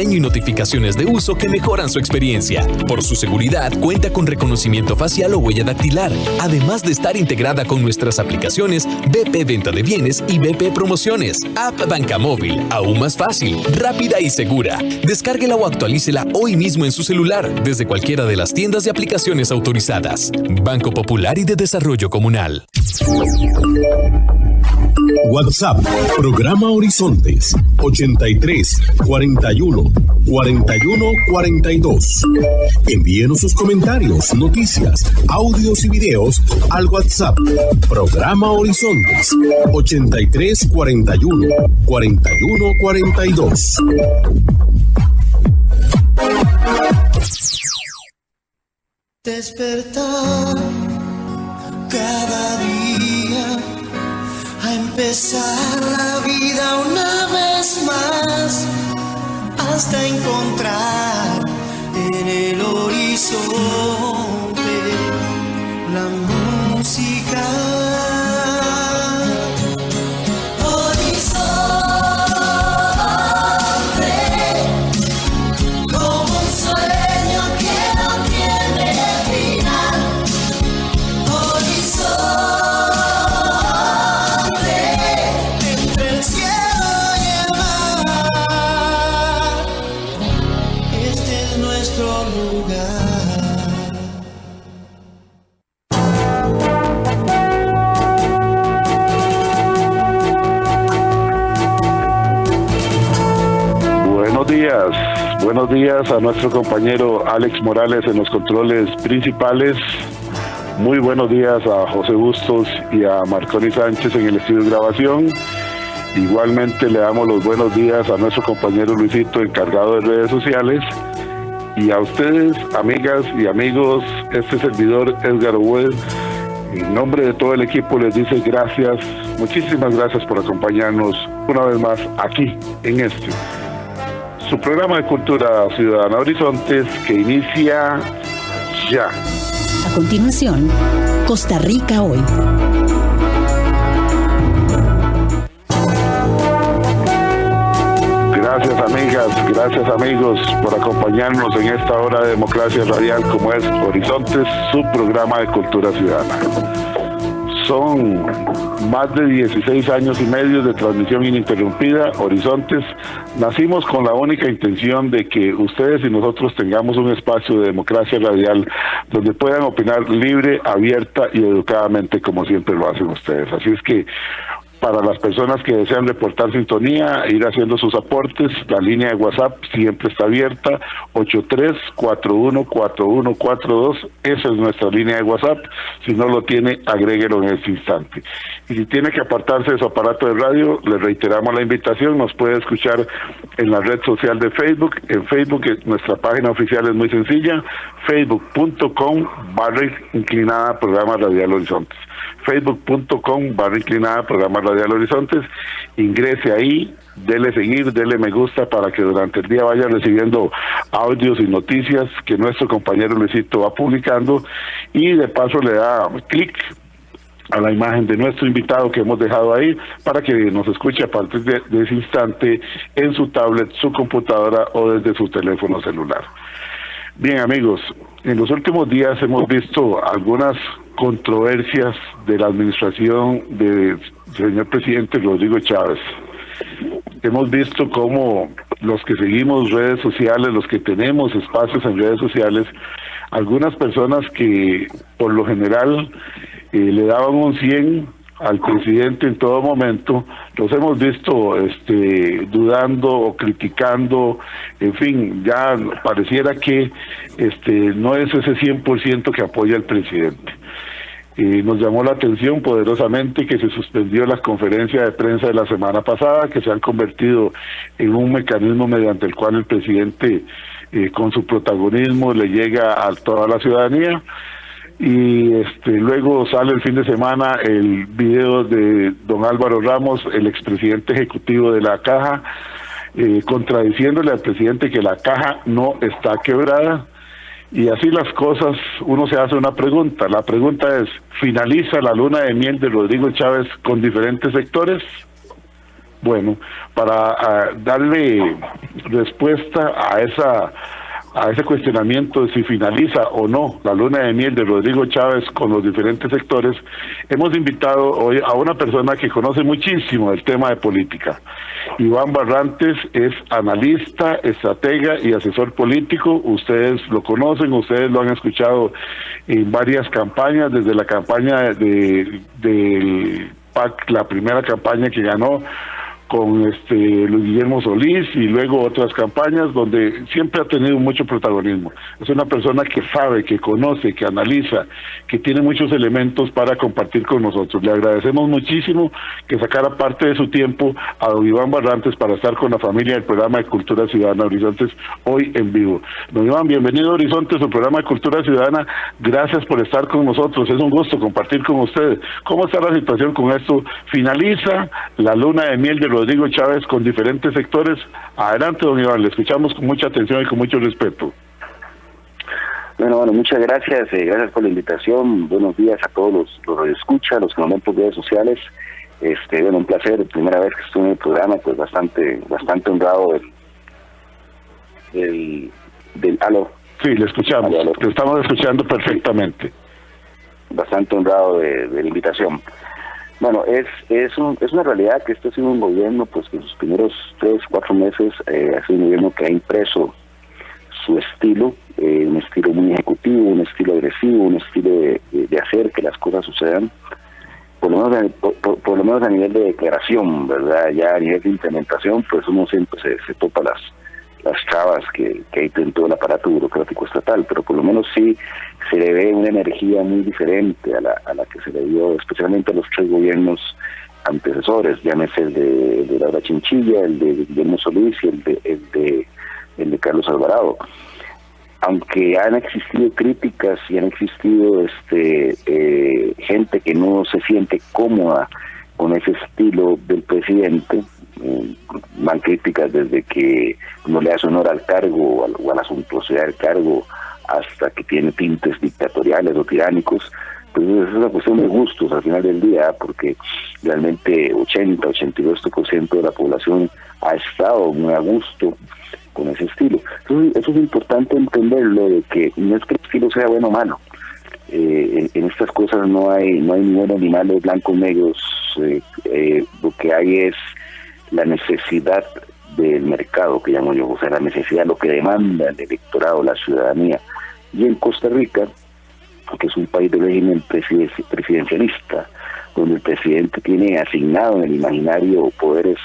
diseño y notificaciones de uso que mejoran su experiencia. Por su seguridad, cuenta con reconocimiento facial o huella dactilar, además de estar integrada con nuestras aplicaciones BP Venta de Bienes y BP Promociones. App Banca Móvil, aún más fácil, rápida y segura. Descárguela o actualícela hoy mismo en su celular, desde cualquiera de las tiendas de aplicaciones autorizadas. Banco Popular y de Desarrollo Comunal. WhatsApp, programa Horizontes, 83 41 41 42. Envíenos sus comentarios, noticias, audios y videos al WhatsApp, programa Horizontes, 83 41 41 42. Despertar cada día, a empezar la vida una vez más, hasta encontrar en el horizonte la música. Buenos días a nuestro compañero Alex Morales en los controles principales. Muy buenos días a José Bustos y a Marconi Sánchez en el estudio de grabación. Igualmente le damos los buenos días a nuestro compañero Luisito, encargado de redes sociales. Y a ustedes, amigas y amigos, este servidor Edgar Obuel, en nombre de todo el equipo les dice gracias, muchísimas gracias por acompañarnos una vez más aquí en su programa de Cultura Ciudadana Horizontes, que inicia ya. A continuación, Costa Rica Hoy. Gracias amigas, gracias amigos por acompañarnos en esta hora de democracia radial como es Horizontes, su programa de Cultura Ciudadana. Son más de 16 años y medio de transmisión ininterrumpida. Horizontes, nacimos con la única intención de que ustedes y nosotros tengamos un espacio de democracia radial donde puedan opinar libre, abierta y educadamente como siempre lo hacen ustedes. Así es que para las personas que desean reportar sintonía, ir haciendo sus aportes, la línea de WhatsApp siempre está abierta, 83414142, esa es nuestra línea de WhatsApp. Si no lo tiene, agréguelo en este instante. Y si tiene que apartarse de su aparato de radio, le reiteramos la invitación, nos puede escuchar en la red social de Facebook. En Facebook nuestra página oficial es muy sencilla, facebook.com/programa Radial Horizontes. facebook.com/programa Radial Horizontes, ingrese ahí, dele seguir, dele me gusta para que durante el día vaya recibiendo audios y noticias que nuestro compañero Luisito va publicando, y de paso le da clic a la imagen de nuestro invitado que hemos dejado ahí para que nos escuche a partir de ese instante en su tablet, su computadora o desde su teléfono celular. Bien amigos, en los últimos días hemos visto algunas controversias de la administración del señor presidente Rodrigo Chávez. Hemos visto cómo los que seguimos redes sociales, los que tenemos espacios en redes sociales, algunas personas que por lo general le daban un 100 al presidente en todo momento, los hemos visto dudando o criticando, en fin, ya pareciera que no es ese 100% que apoya al presidente. Nos llamó la atención poderosamente que se suspendió la conferencia de prensa de la semana pasada, que se han convertido en un mecanismo mediante el cual el presidente con su protagonismo le llega a toda la ciudadanía. Y luego sale el fin de semana el video de don Álvaro Ramos, el expresidente ejecutivo de la Caja, contradiciéndole al presidente que la Caja no está quebrada. Y así las cosas, uno se hace una pregunta. La pregunta es, ¿finaliza la luna de miel de Rodrigo Chávez con diferentes sectores? Bueno, para darle respuesta a ese cuestionamiento de si finaliza o no la luna de miel de Rodrigo Chávez con los diferentes sectores, hemos invitado hoy a una persona que conoce muchísimo el tema de política. Iván Barrantes es analista, estratega y asesor político. Ustedes lo conocen, ustedes lo han escuchado en varias campañas, desde la campaña del PAC, la primera campaña que ganó con Luis Guillermo Solís, y luego otras campañas donde siempre ha tenido mucho protagonismo. Es una persona que sabe, que conoce, que analiza, que tiene muchos elementos para compartir con nosotros. Le agradecemos muchísimo que sacara parte de su tiempo a don Iván Barrantes para estar con la familia del programa de Cultura Ciudadana Horizontes hoy en vivo. Don Iván, bienvenido a Horizontes, su programa de Cultura Ciudadana. Gracias por estar con nosotros. Es un gusto compartir con ustedes. ¿Cómo está la situación con esto? Finaliza la luna de miel de Rodrigo Chávez con diferentes sectores. Adelante, don Iván, le escuchamos con mucha atención y con mucho respeto. Bueno, muchas gracias, gracias por la invitación. Buenos días a todos los que escuchan, los que nos ven por redes sociales. Bueno, un placer, primera vez que estuve en el programa, pues bastante honrado del aló. Sí, le escuchamos, aló. Le estamos escuchando perfectamente. Bastante honrado de la invitación. Bueno, es una realidad que este ha sido un gobierno, pues que en sus primeros 3-4 meses ha sido un gobierno que ha impreso su estilo, un estilo muy ejecutivo, un estilo agresivo, un estilo de hacer que las cosas sucedan, por lo menos a nivel de declaración, ¿verdad? Ya a nivel de implementación, pues uno siempre se topa las trabas que hay en todo el aparato burocrático estatal, pero por lo menos sí se le ve una energía muy diferente a la que se le dio especialmente a los 3 gobiernos antecesores, llámese el de Laura Chinchilla, el de Guillermo Solís y el de Carlos Alvarado. Aunque han existido críticas y han existido gente que no se siente cómoda con ese estilo del presidente, van críticas desde que no le hace honor al cargo o a la suntuosidad del cargo hasta que tiene tintes dictatoriales o tiránicos. Pues es una cuestión de gustos al final del día, porque realmente 80-82% de la población ha estado muy a gusto con ese estilo. Entonces eso es importante entenderlo, de que no es que el estilo sea bueno o malo. En estas cosas no hay ni buenos ni malos, blancos, negros. Lo que hay es la necesidad del mercado, que llamo yo, o sea, la necesidad, lo que demanda el electorado, la ciudadanía. Y en Costa Rica, que es un país de régimen presidencialista, donde el presidente tiene asignado en el imaginario poderes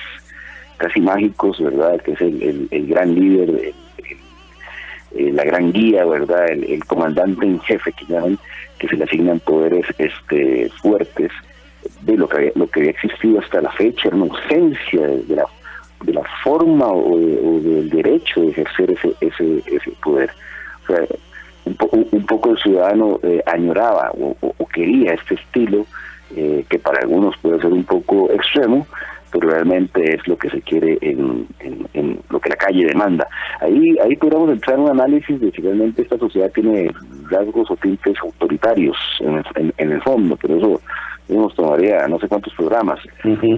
casi mágicos, ¿verdad?, que es el gran líder, la gran guía, ¿verdad?, el comandante en jefe, que llaman, que se le asignan poderes fuertes, de lo que había existido hasta la fecha, era una ausencia de la forma o del derecho de ejercer ese poder. O sea, un poco el ciudadano añoraba o quería este estilo, que para algunos puede ser un poco extremo, pero realmente es lo que se quiere en lo que la calle demanda. Ahí podríamos entrar en un análisis de si realmente esta sociedad tiene rasgos o tintes autoritarios en el fondo, pero eso nos tomaría no sé cuántos programas.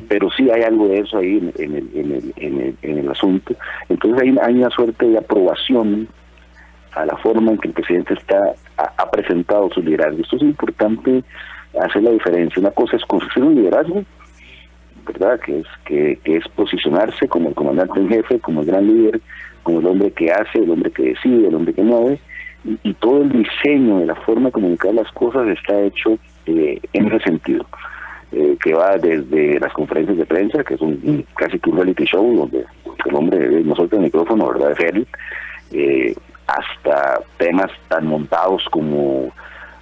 Pero sí hay algo de eso ahí en el asunto. Entonces hay una suerte de aprobación a la forma en que el presidente ha presentado su liderazgo. Esto es importante hacer la diferencia. Una cosa es construir un liderazgo, ¿verdad?, que es posicionarse como el comandante en jefe, como el gran líder, como el hombre que hace, el hombre que decide, el hombre que mueve, y todo el diseño de la forma de comunicar las cosas está hecho en ese sentido, que va desde las conferencias de prensa, que es casi que un reality show, donde el hombre no suelta el micrófono, ¿verdad?, es él, hasta temas tan montados como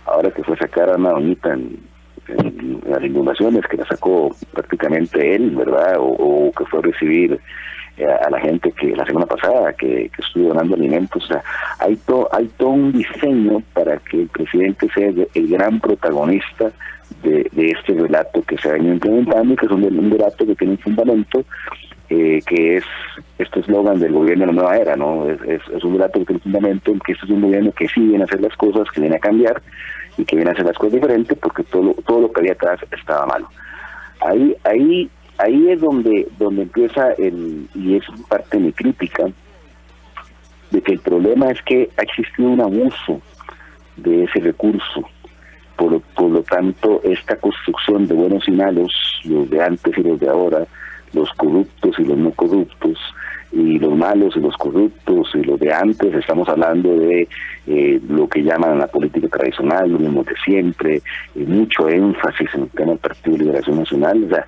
ahora que fue a sacar a una doñita en las inundaciones, que la sacó prácticamente él, ¿verdad?, o que fue a recibir a la gente que la semana pasada que estuvo donando alimentos. O sea, hay todo un diseño para que el presidente sea el gran protagonista de este relato que se ha venido implementando, y que es un relato que tiene un fundamento, que es este eslogan del gobierno de la nueva era, ¿no? Es un relato que tiene un fundamento en que este es un gobierno que sí viene a hacer las cosas, que viene a cambiar y que viene a hacer las cosas diferentes, porque todo lo que había atrás estaba malo. Ahí ahí es donde empieza y es parte de mi crítica, de que el problema es que ha existido un abuso de ese recurso. Por lo tanto, esta construcción de buenos y malos, los de antes y los de ahora, los corruptos y los no corruptos, y los malos y los corruptos y los de antes, estamos hablando de lo que llaman la política tradicional, lo mismo de siempre, mucho énfasis en el tema del Partido de Liberación Nacional. O sea,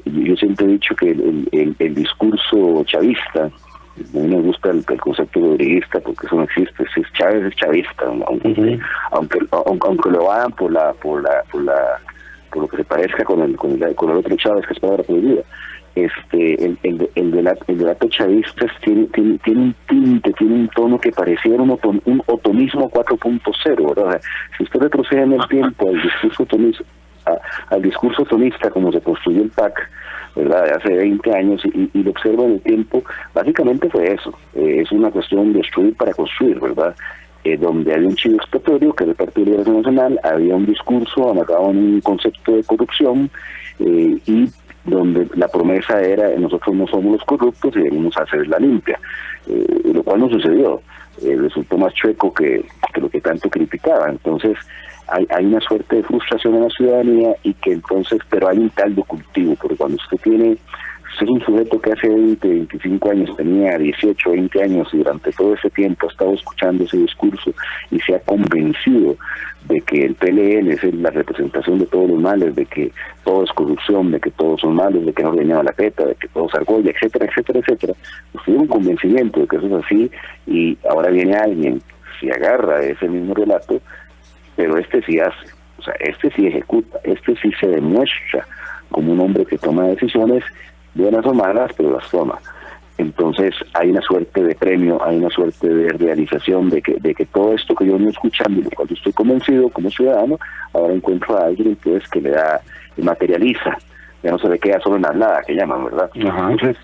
yo siempre he dicho que el discurso chavista, a mí me gusta el concepto rodriguista porque eso no existe, si es Chávez es chavista, aunque lo hagan por lo que se parezca con el otro Chávez, que es palabra prohibida. El delato chavista tiene un tinte, tiene un tono que pareciera un otonismo 4.0, ¿verdad? O sea, si usted retrocede en el tiempo al discurso otonista como se construyó el PAC, ¿verdad?, hace 20 años, y lo observa en el tiempo, básicamente fue eso, es una cuestión de destruir para construir, ¿verdad?, donde había un chivo expiatorio, que era el Partido de Liberación Nacional, había un discurso amarrado en un concepto de corrupción, y donde la promesa era, nosotros no somos los corruptos y venimos a hacer la limpia, lo cual no sucedió, resultó más chueco que lo que tanto criticaba. Entonces hay una suerte de frustración en la ciudadanía, y que entonces, pero hay un caldo cultivo, porque cuando usted es un sujeto que hace 20, 25 años tenía 18, 20 años, y durante todo ese tiempo ha estado escuchando ese discurso y se ha convencido de que el PLN es la representación de todos los males, de que todo es corrupción, de que todos son malos, de que no ordeñaba la peta, de que todo es argolla, etcétera, etcétera, etcétera. Usted tiene un convencimiento de que eso es así, y ahora viene alguien, se agarra de ese mismo relato, pero este sí hace, o sea, este sí ejecuta, este sí se demuestra como un hombre que toma decisiones, buenas o malas, pero las toma. Entonces hay una suerte de premio, hay una suerte de realización de que todo esto que yo vengo escuchando, y lo cual yo estoy convencido como ciudadano, ahora encuentro a alguien entonces que le materializa, ya no se le queda solo en la hablada, que llaman, ¿verdad? Ajá. Entonces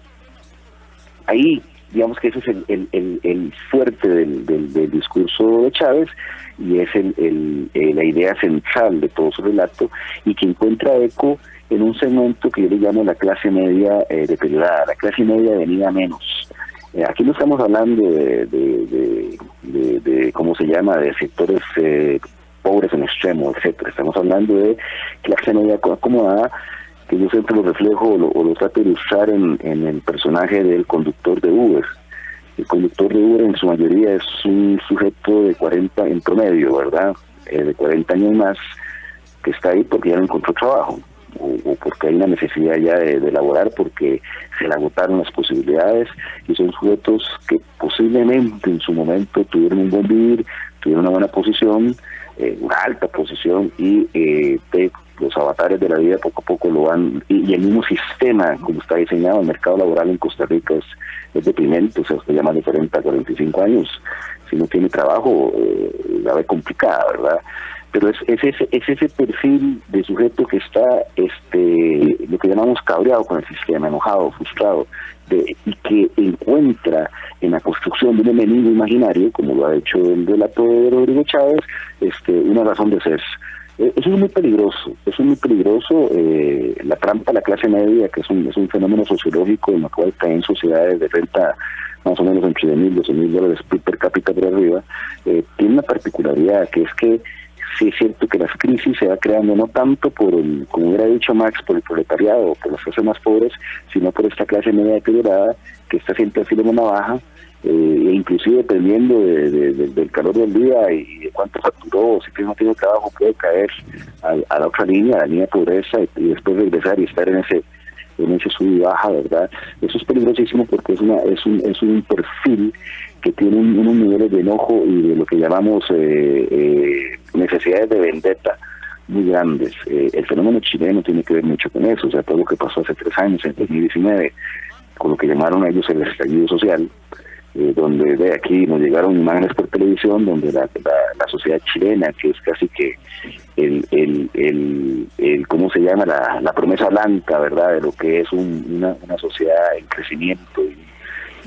ahí, digamos que ese es el fuerte del discurso de Chávez, y es la idea central de todo su relato, y que encuentra eco en un segmento que yo le llamo la clase media deteriorada, la clase media venida menos. Aquí no estamos hablando de ¿cómo se llama?, de sectores pobres en extremo, etcétera. Estamos hablando de clase media acomodada, que yo siempre lo reflejo o lo trato de ilustrar en el personaje del conductor de Uber. El conductor de Uber en su mayoría es un sujeto de 40 en promedio, ¿verdad?, de 40 años más, que está ahí porque ya no encontró trabajo, o porque hay una necesidad ya de laborar, porque se le agotaron las posibilidades, y son sujetos que posiblemente en su momento tuvieron un buen vivir, tuvieron una buena posición, una alta posición, y los avatares de la vida poco a poco lo van, y el mismo sistema como está diseñado, el mercado laboral en Costa Rica es deprimente. O sea, usted llama de 40 a 45 años, si no tiene trabajo, la ve complicada, ¿verdad? Pero es ese perfil de sujeto que está, lo que llamamos cabreado con el sistema, enojado, frustrado, y que encuentra en la construcción de un enemigo imaginario, como lo ha hecho el relato de Rodrigo Chávez, una razón de ser. Eso es muy peligroso, la trampa a la clase media, que es un fenómeno sociológico en el cual caen sociedades de renta más o menos entre $1,000, $12,000 per cápita por arriba, tiene una particularidad, que es que sí es cierto que las crisis se va creando no tanto como hubiera dicho Marx, por el proletariado o por las clases más pobres, sino por esta clase media deteriorada que está siempre así de una baja, e inclusive dependiendo del calor del día y de cuánto facturó, si no tiene trabajo, puede caer a la otra línea, a la línea de pobreza, y después regresar y estar en ese sub y baja, ¿verdad? Eso es peligrosísimo, porque es un perfil que tiene unos niveles de enojo y de lo que llamamos necesidades de vendetta muy grandes. El fenómeno chileno tiene que ver mucho con eso, o sea, todo lo que pasó hace 3 años, en 2019, con lo que llamaron ellos el estallido social, donde aquí nos llegaron imágenes por televisión, donde la sociedad chilena, que es casi que ¿cómo se llama?, la promesa blanca, ¿verdad?, de lo que es una sociedad en crecimiento,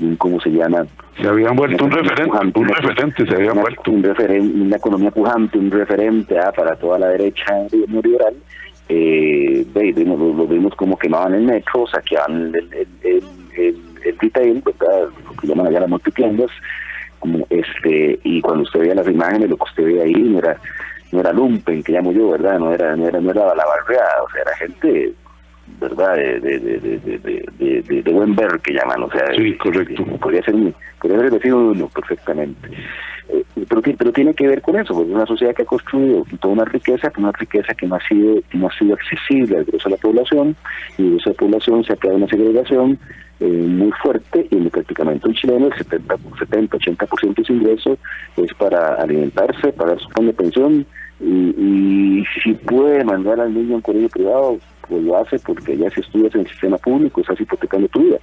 y ¿cómo se llama?, se habían vuelto un referente, se habían vuelto una economía pujante, un referente para toda la derecha neoliberal. lo vimos como quemaban el metro, saqueaban el retail, ¿verdad? Lo que llaman allá las multitiendas, como y cuando usted veía las imágenes, lo que usted veía ahí no era lumpen, que llamo yo, ¿verdad? No era la barriada, o sea, era gente, ¿verdad? De buen ver, que llaman, o sea, sí, correcto. Podría ser el vecino de uno perfectamente. Pero tiene que ver con eso, porque es una sociedad que ha construido toda una riqueza que no ha sido accesible al grueso de la población, y el grueso de la población se ha creado una segregación muy fuerte, y prácticamente un chileno, el 70-80% de su ingreso es para alimentarse, pagar su fondo de pensión, y si puede mandar al niño a un colegio privado, pues lo hace, porque ya si estudias en el sistema público estás hipotecando tu vida.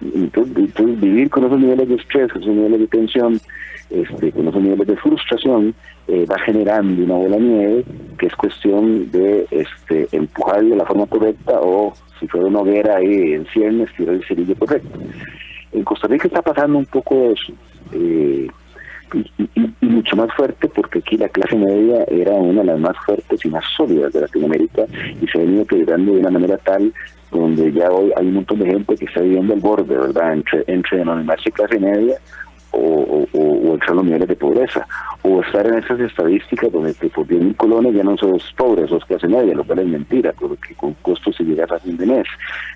Entonces vivir con esos niveles de estrés, con esos niveles de tensión, con esos niveles de frustración, va generando una bola de nieve que es cuestión de empujarle de la forma correcta, o si fuera una hoguera ahí en ciernes, tirar el cerillo correcto. En Costa Rica está pasando un poco de eso, y mucho más fuerte, porque aquí la clase media era una de las más fuertes y más sólidas de Latinoamérica, y se ha venido quebrando de una manera tal donde ya hoy hay un montón de gente que está viviendo al borde, ¿verdad?, entre denominarse clase media o entrar a los niveles de pobreza, o estar en esas estadísticas donde por 10.000 colones ya no sos pobre, sos clase media, lo cual es mentira, porque con costos se llegas a fin de mes.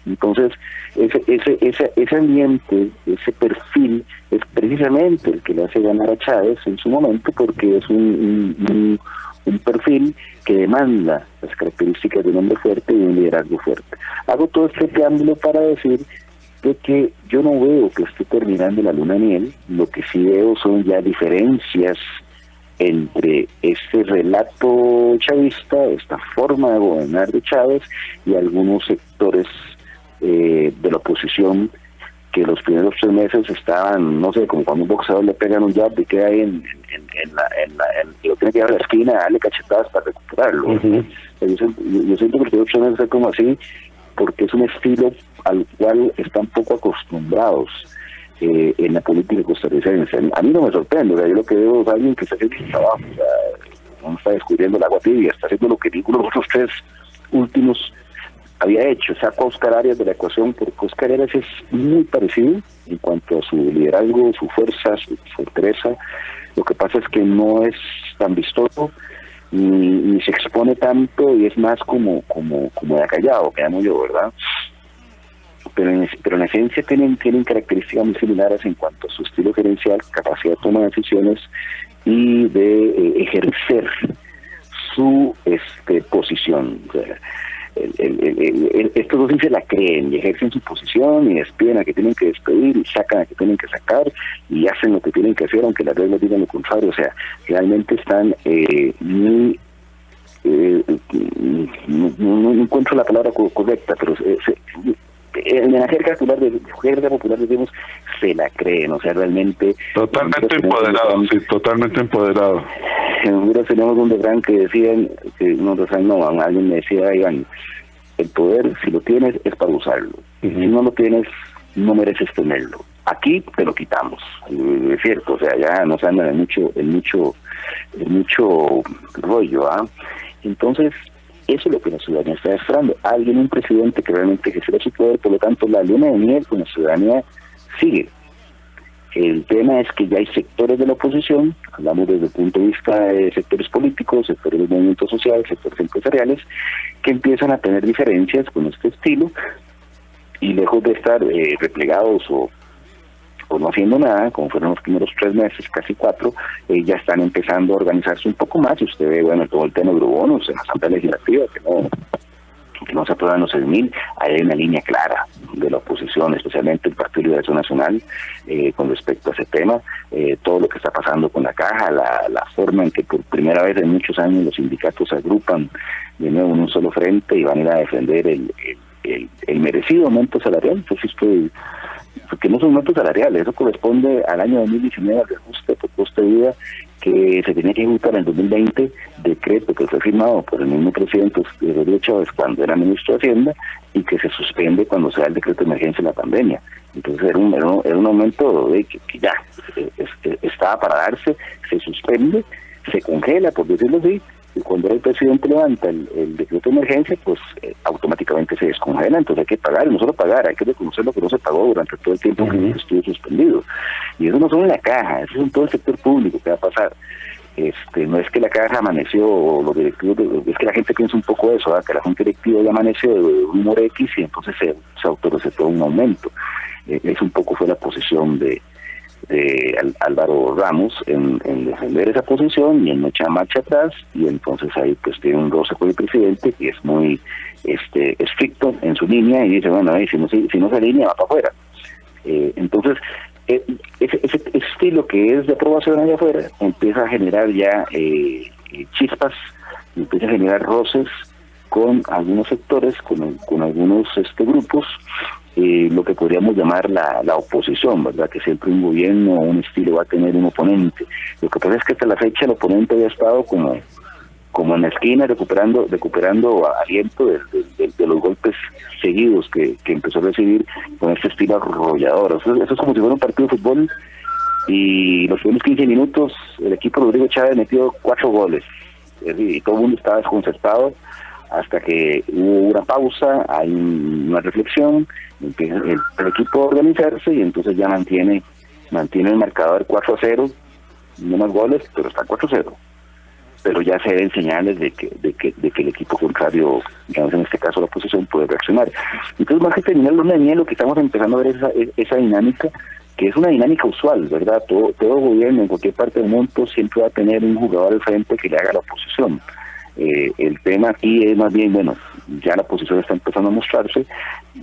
Entonces, ese ambiente, ese perfil, es precisamente el que le hace ganar a Chávez en su momento, porque es un perfil que demanda las características de un hombre fuerte y de un liderazgo fuerte. Hago todo este preámbulo para decir de que yo no veo que esté terminando la luna de miel. Lo que sí veo son ya diferencias entre este relato chavista, esta forma de gobernar de Chávez, y algunos sectores de la oposición, que los primeros 3 meses estaban, no sé, como cuando un boxeador le pegan un jab y queda ahí y lo tiene que llevar a la esquina, darle cachetadas para recuperarlo. Uh-huh. Yo siento que los primeros 3 meses es como así, porque es un estilo al cual están poco acostumbrados en la política costarricense. A mí no me sorprende, o sea, yo lo que veo es alguien que está haciendo su trabajo, o sea, no está descubriendo el agua tibia, está haciendo lo que ninguno de los otros 3 últimos había hecho. Saco a Oscar Arias de la ecuación, porque Oscar Arias es muy parecido en cuanto a su liderazgo, su fuerza, su fortaleza. Lo que pasa es que no es tan vistoso, ni se expone tanto, y es más como de acallado, que llamo yo, ¿verdad? Pero en esencia tienen características muy similares en cuanto a su estilo gerencial, capacidad de toma de decisiones y de ejercer su posición. O sea, estos dos se la creen y ejercen su posición, y despiden a que tienen que despedir, y sacan a que tienen que sacar, y hacen lo que tienen que hacer aunque las reglas digan lo contrario. O sea, realmente están no encuentro la palabra correcta, pero en la jerga popular decimos, se la creen, o sea, realmente totalmente empoderado, sí, totalmente empoderado. En Honduras tenemos un refrán que decían, alguien me decía, Iván, el poder, si lo tienes, es para usarlo. Uh-huh. Si no lo tienes, no mereces tenerlo. Aquí te lo quitamos. Es cierto, o sea, ya nos andan en mucho rollo, ¿ah? Entonces, eso es lo que la ciudadanía está esperando. Un presidente que realmente ejercerá su poder, por lo tanto, la luna de miel con la ciudadanía sigue. El tema es que ya hay sectores de la oposición, hablamos desde el punto de vista de sectores políticos, sectores de movimientos sociales, sectores empresariales, que empiezan a tener diferencias con este estilo, y lejos de estar replegados o no haciendo nada, como fueron los primeros 3 meses, casi 4, ya están empezando a organizarse un poco más. Y usted ve, bueno, todo el tema de eurobonos en la Asamblea Legislativa, que no se aprueban los 6.000, hay una línea clara de la oposición, especialmente el Partido de Liberación Nacional, con respecto a ese tema. Todo lo que está pasando con la caja, la forma en que por primera vez en muchos años los sindicatos se agrupan de nuevo en un solo frente y van a ir a defender el merecido aumento salarial. Entonces, porque no son aumentos salariales, eso corresponde al año 2019, al reajuste por coste de vida que se tenía que ejecutar en el 2020, decreto que fue firmado por el mismo presidente Rodrigo Chávez cuando era ministro de Hacienda, y que se suspende cuando se da el decreto de emergencia en la pandemia. Entonces era un aumento que ya estaba para darse, se suspende, se congela, por decirlo así, Y cuando el presidente levanta el decreto de emergencia, pues automáticamente se descongela, entonces hay que pagar, y no solo pagar, hay que reconocer lo que no se pagó durante todo el tiempo que estuvo suspendido. Y eso no solo en la caja, eso es en todo el sector público que va a pasar. No es que la caja amaneció, o los directivos, es que la gente piensa un poco eso, ¿verdad? Que la junta directiva ya amaneció de un humor X y entonces se autorrecetó un aumento. Es un poco fue la posición de Álvaro Ramos en defender esa posición y en no echar marcha atrás, y entonces ahí pues tiene un roce con el presidente que es muy estricto en su línea y dice, bueno, si no se alinea va para afuera. Entonces ese estilo que es de aprobación allá afuera empieza a generar ya chispas, empieza a generar roces con algunos sectores, con algunos grupos, lo que podríamos llamar la oposición, ¿verdad? Que siempre un gobierno o un estilo va a tener un oponente. Lo que pasa es que hasta la fecha el oponente había estado como en la esquina, recuperando aliento de los golpes seguidos que empezó a recibir con este estilo arrollador. Eso es como si fuera un partido de fútbol y los primeros 15 minutos el equipo de Rodrigo Chávez metió 4 goles y todo el mundo estaba desconcertado hasta que hubo una pausa, hay una reflexión, empieza el equipo a organizarse y entonces ya mantiene el marcador 4-0, no más goles, pero está 4-0. Pero ya se ven señales de que el equipo contrario, digamos en este caso la oposición, puede reaccionar. Entonces, más que terminar lo que estamos empezando a ver es esa dinámica, que es una dinámica usual, ¿verdad? Todo gobierno en cualquier parte del mundo siempre va a tener un jugador al frente que le haga la oposición. El tema aquí es más bien, bueno, ya la oposición está empezando a mostrarse,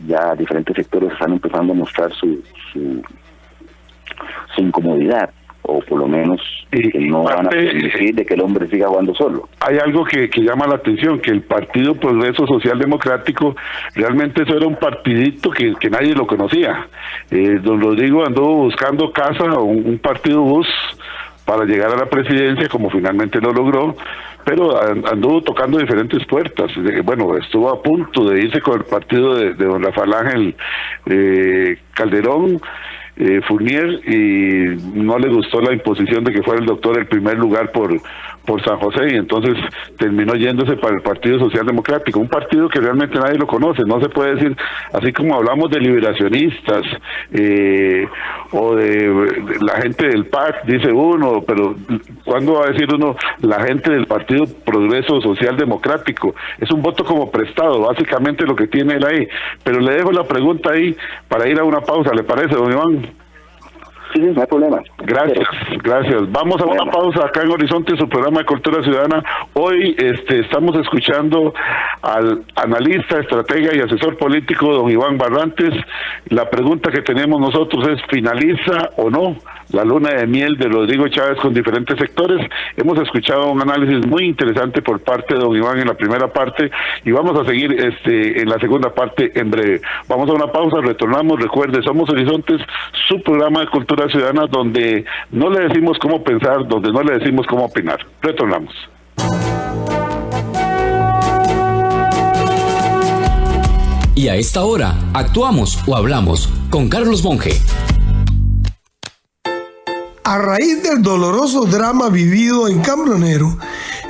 ya diferentes sectores están empezando a mostrar su incomodidad, o por lo menos que no van a permitir de que el hombre siga jugando solo. Hay algo que llama la atención, que el Partido Progreso Social Democrático, realmente eso era un partidito que nadie lo conocía. Don Rodrigo anduvo buscando casa, un partido bus, para llegar a la presidencia, como finalmente lo logró, pero anduvo tocando diferentes puertas. Bueno, estuvo a punto de irse con el partido de don Rafael Ángel Calderón, Fournier, y no le gustó la imposición de que fuera el doctor el primer lugar por San José, y entonces terminó yéndose para el Partido Social Democrático, un partido que realmente nadie lo conoce. No se puede decir, así como hablamos de liberacionistas o de la gente del PAC, dice uno, pero ¿cuándo va a decir uno la gente del Partido Progreso Social Democrático? Es un voto como prestado, básicamente lo que tiene él ahí. Pero le dejo la pregunta ahí para ir a una pausa, ¿le parece, don Iván? Sí, no hay problema. Gracias. Vamos a una pausa acá en Horizonte, su programa de Cultura Ciudadana. Hoy estamos escuchando al analista, estratega y asesor político, don Iván Barrantes. La pregunta que tenemos nosotros es, ¿finaliza o no la luna de miel de Rodrigo Chávez con diferentes sectores? Hemos escuchado un análisis muy interesante por parte de don Iván en la primera parte, y vamos a seguir en la segunda parte en breve. Vamos a una pausa, retornamos. Recuerde, somos Horizontes, su programa de Cultura Ciudadana, donde no le decimos cómo pensar, donde no le decimos cómo opinar. Retornamos. Y a esta hora, actuamos o hablamos con Carlos Monge. A raíz del doloroso drama vivido en Cambronero,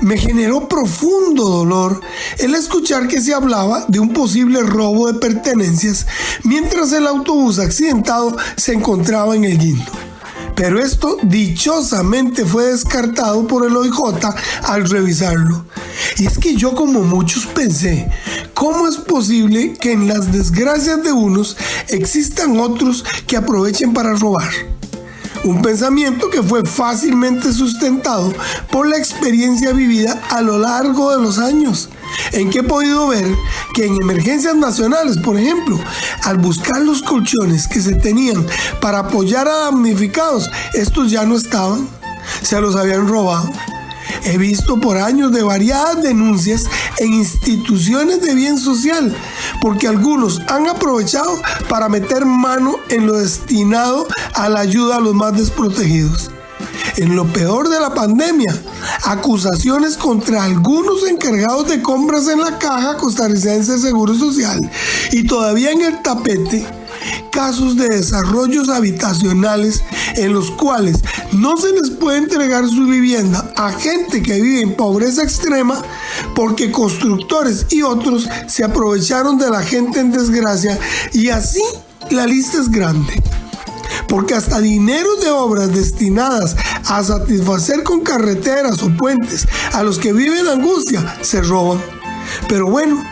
me generó profundo dolor el escuchar que se hablaba de un posible robo de pertenencias mientras el autobús accidentado se encontraba en el Guindo. Pero esto dichosamente fue descartado por el OIJ al revisarlo. Y es que yo, como muchos, pensé, ¿cómo es posible que en las desgracias de unos existan otros que aprovechen para robar? Un pensamiento que fue fácilmente sustentado por la experiencia vivida a lo largo de los años, en que he podido ver que en emergencias nacionales, por ejemplo, al buscar los colchones que se tenían para apoyar a damnificados, estos ya no estaban, se los habían robado. He visto por años de variadas denuncias en instituciones de bien social, porque algunos han aprovechado para meter mano en lo destinado a la ayuda a los más desprotegidos. En lo peor de la pandemia, acusaciones contra algunos encargados de compras en la Caja Costarricense de Seguro Social, y todavía en el tapete, casos de desarrollos habitacionales en los cuales no se les puede entregar su vivienda a gente que vive en pobreza extrema porque constructores y otros se aprovecharon de la gente en desgracia, y así la lista es grande. Porque hasta dinero de obras destinadas a satisfacer con carreteras o puentes a los que viven en angustia se roban. Pero bueno,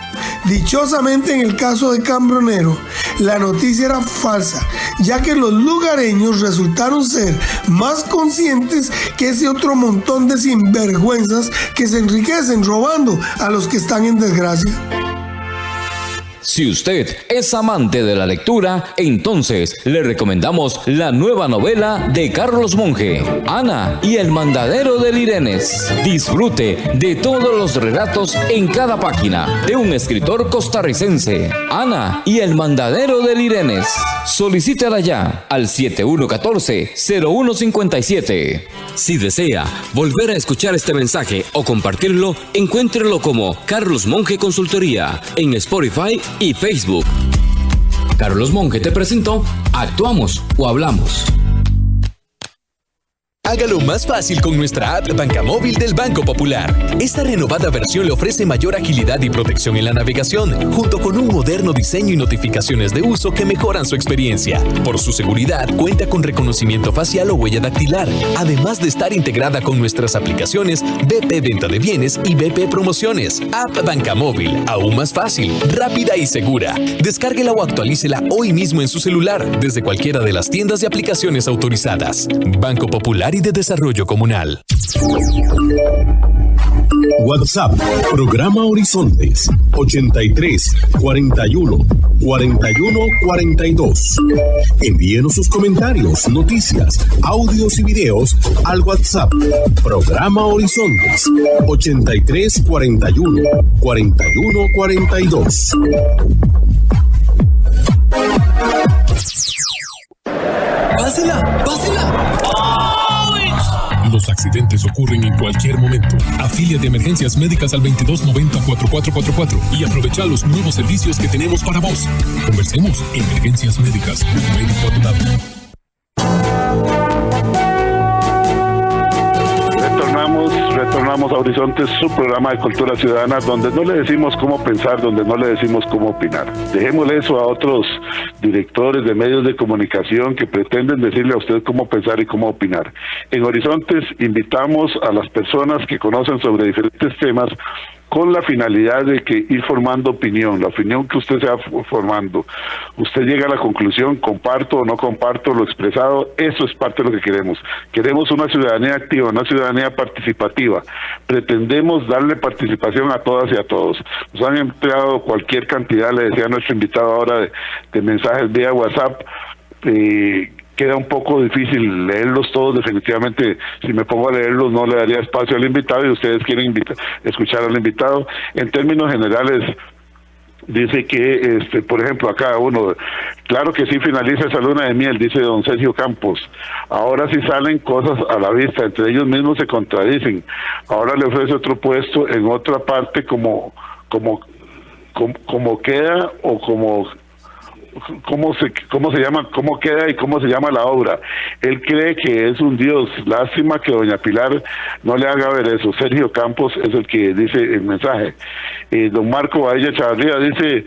dichosamente en el caso de Cambronero, la noticia era falsa, ya que los lugareños resultaron ser más conscientes que ese otro montón de sinvergüenzas que se enriquecen robando a los que están en desgracia. Si usted es amante de la lectura, entonces le recomendamos la nueva novela de Carlos Monge, Ana y el mandadero de Lirenes. Disfrute de todos los relatos en cada página de un escritor costarricense. Ana y el mandadero de Lirenes. Solicítala ya al 7114-0157. Si desea volver a escuchar este mensaje o compartirlo, encuéntrelo como Carlos Monge Consultoría en Spotify y Facebook. Carlos Monge te presentó Actuamos o Hablamos. Hágalo más fácil con nuestra app Bancamóvil del Banco Popular. Esta renovada versión le ofrece mayor agilidad y protección en la navegación, junto con un moderno diseño y notificaciones de uso que mejoran su experiencia. Por su seguridad, cuenta con reconocimiento facial o huella dactilar, además de estar integrada con nuestras aplicaciones BP Venta de Bienes y BP Promociones. App Bancamóvil, aún más fácil, rápida y segura. Descárguela o actualícela hoy mismo en su celular, desde cualquiera de las tiendas de aplicaciones autorizadas. Banco Popular y de Desarrollo Comunal. WhatsApp, Programa Horizontes, 83 41 41 42. Envíenos sus comentarios, noticias, audios y videos al WhatsApp, Programa Horizontes, 83 41 41 42. ¡Pásela! ¡Pásela! Los accidentes ocurren en cualquier momento. Afíliate a Emergencias Médicas al 2290-4444 y aprovecha los nuevos servicios que tenemos para vos. Conversemos. Emergencias Médicas, un médico a tu lado. Retornamos a Horizontes, su programa de cultura ciudadana, donde no le decimos cómo pensar, donde no le decimos cómo opinar. Dejémosle eso a otros directores de medios de comunicación que pretenden decirle a usted cómo pensar y cómo opinar. En Horizontes invitamos a las personas que conocen sobre diferentes temas con la finalidad de que ir formando opinión, la opinión que usted sea formando. Usted llega a la conclusión, comparto o no comparto lo expresado, eso es parte de lo que queremos. Queremos una ciudadanía activa, una ciudadanía participativa. Pretendemos darle participación a todas y a todos. Nos han empleado cualquier cantidad, le decía nuestro invitado ahora, de mensajes vía WhatsApp. Queda un poco difícil leerlos todos, definitivamente si me pongo a leerlos no le daría espacio al invitado y ustedes quieren escuchar al invitado. En términos generales, dice que, por ejemplo, acá uno, claro que sí finaliza esa luna de miel, dice don Sergio Campos. Ahora sí salen cosas a la vista, entre ellos mismos se contradicen. Ahora le ofrece otro puesto en otra parte como queda o como... ¿Cómo se llama, cómo queda y cómo se llama la obra? Él cree que es un dios. Lástima que doña Pilar no le haga ver eso. Sergio Campos es el que dice el mensaje. Don Marco Badilla Chavarría dice,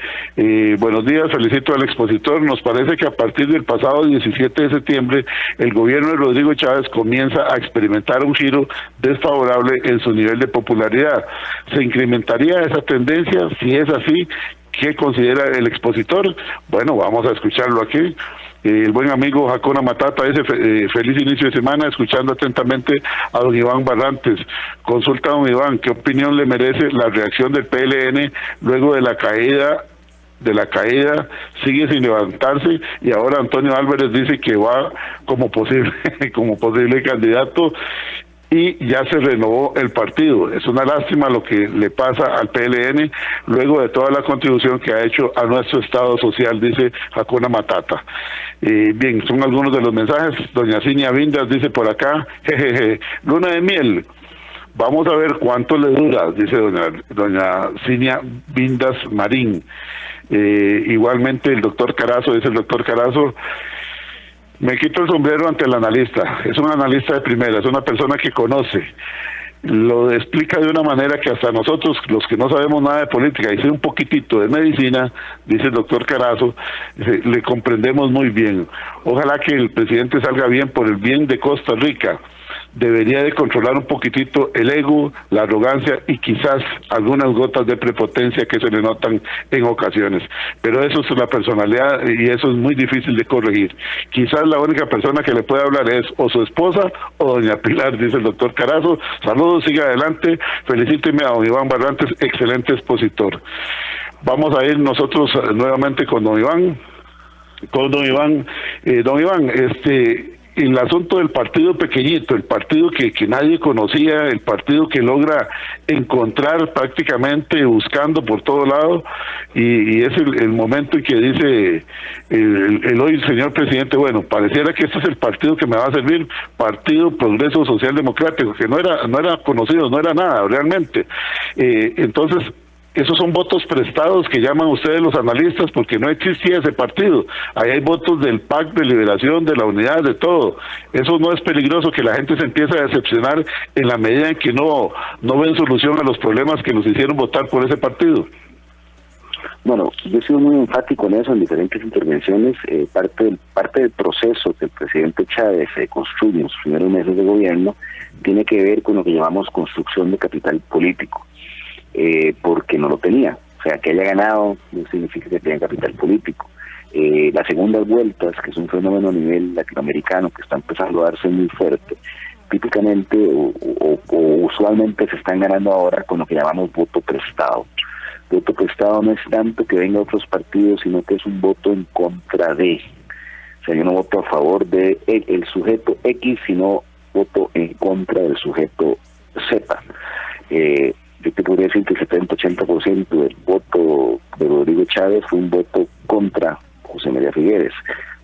buenos días, felicito al expositor. Nos parece que a partir del pasado 17 de septiembre el gobierno de Rodrigo Chávez comienza a experimentar un giro desfavorable en su nivel de popularidad. ¿Se incrementaría esa tendencia? Si es así, ¿qué considera el expositor? Bueno, vamos a escucharlo aquí. El buen amigo Jacona Matata dice, feliz inicio de semana, escuchando atentamente a don Iván Barrantes. Consulta a don Iván, ¿qué opinión le merece la reacción del PLN luego de la caída? Sigue sin levantarse y ahora Antonio Álvarez dice que va como posible candidato y ya se renovó el partido. Es una lástima lo que le pasa al PLN luego de toda la contribución que ha hecho a nuestro Estado social, dice Jacona Matata. Bien, son algunos de los mensajes. Doña Cinia Vindas dice por acá, jejeje, luna de miel. Vamos a ver cuánto le dura, dice doña Cinia Vindas Marín. igualmente el doctor Carazo, me quito el sombrero ante el analista, es un analista de primera, es una persona que conoce, lo explica de una manera que hasta nosotros, los que no sabemos nada de política y sé un poquitito de medicina, dice el doctor Carazo, le comprendemos muy bien. Ojalá que el presidente salga bien por el bien de Costa Rica. Debería de controlar un poquitito el ego, la arrogancia y quizás algunas gotas de prepotencia que se le notan en ocasiones. Pero eso es la personalidad y eso es muy difícil de corregir. Quizás la única persona que le puede hablar es o su esposa o doña Pilar, dice el doctor Carazo. Saludos, siga adelante. Felicíteme a don Iván Barrantes, excelente expositor. Vamos a ir nosotros nuevamente con don Iván. Don Iván, el asunto del partido pequeñito, el partido que nadie conocía, el partido que logra encontrar prácticamente buscando por todo lado, y es el momento en que dice el hoy señor presidente, bueno, pareciera que este es el partido que me va a servir, Partido Progreso Social Democrático, que no era conocido, no era nada realmente. Entonces, esos son votos prestados que llaman ustedes los analistas porque no existía ese partido. Ahí hay votos del PAC, de Liberación, de la Unidad, de todo. Eso no es peligroso, que la gente se empiece a decepcionar en la medida en que no ven solución a los problemas que nos hicieron votar por ese partido. Bueno, yo he sido muy enfático en eso en diferentes intervenciones. Parte del proceso que el presidente Chávez construye en sus primeros meses de gobierno tiene que ver con lo que llamamos construcción de capital político. Porque no lo tenía, o sea, que haya ganado no significa que tenga capital político. Las segundas vueltas, que es un fenómeno a nivel latinoamericano que está empezando a darse muy fuerte, típicamente o usualmente se están ganando ahora con lo que llamamos voto prestado. Voto prestado no es tanto que venga otros partidos, sino que es un voto en contra de. O sea, yo no voto a favor de el sujeto X, sino voto en contra del sujeto Z. Yo te podría decir que el 70-80% del voto de Rodrigo Chávez fue un voto contra José María Figueres,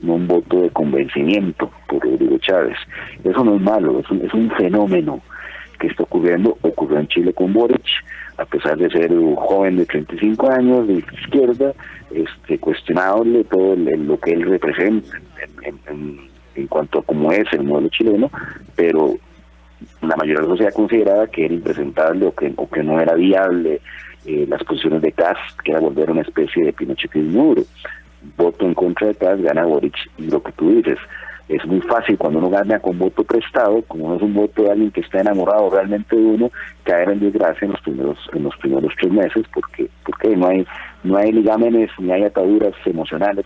no un voto de convencimiento por Rodrigo Chávez. Eso no es malo, es un fenómeno que está ocurriendo. Ocurrió en Chile con Boric, a pesar de ser un joven de 35 años, de izquierda, cuestionable todo lo que él representa en cuanto a cómo es el modelo chileno, pero la mayoría de la sociedad consideraba que era impresentable o que no era viable las posiciones de Kast, que era volver una especie de pinochetismo duro. Voto en contra de Kast, gana Boric, y lo que tú dices, es muy fácil cuando uno gana con voto prestado, como no es un voto de alguien que está enamorado realmente de uno, caer en desgracia en los primeros 3 meses, porque no hay ligámenes, ni hay ataduras emocionales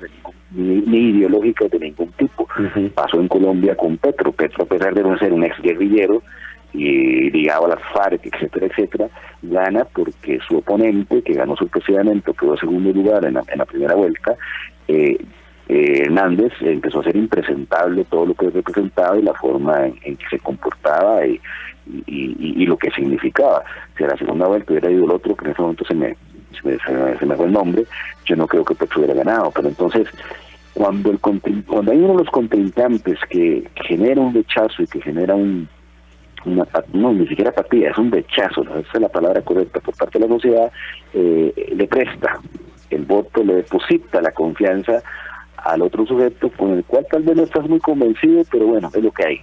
ni ideológicas de ningún tipo. Pasó en Colombia con Petro, a pesar de no ser un ex guerrillero y ligado a las FARC, etcétera, gana porque su oponente, que ganó sorpresivamente, quedó en segundo lugar en la primera vuelta, Hernández, empezó a ser impresentable todo lo que representaba y la forma en que se comportaba y lo que significaba. Si a la segunda vuelta hubiera ido el otro, que en ese momento se me fue el nombre, yo no creo que Petro hubiera ganado. Pero entonces, cuando hay uno de los contrincantes que genera un rechazo y que genera no, ni siquiera apatía, es un rechazo, esa es la palabra correcta, por parte de la sociedad, le presta el voto, le deposita la confianza al otro sujeto con el cual tal vez no estás muy convencido, pero bueno, es lo que hay.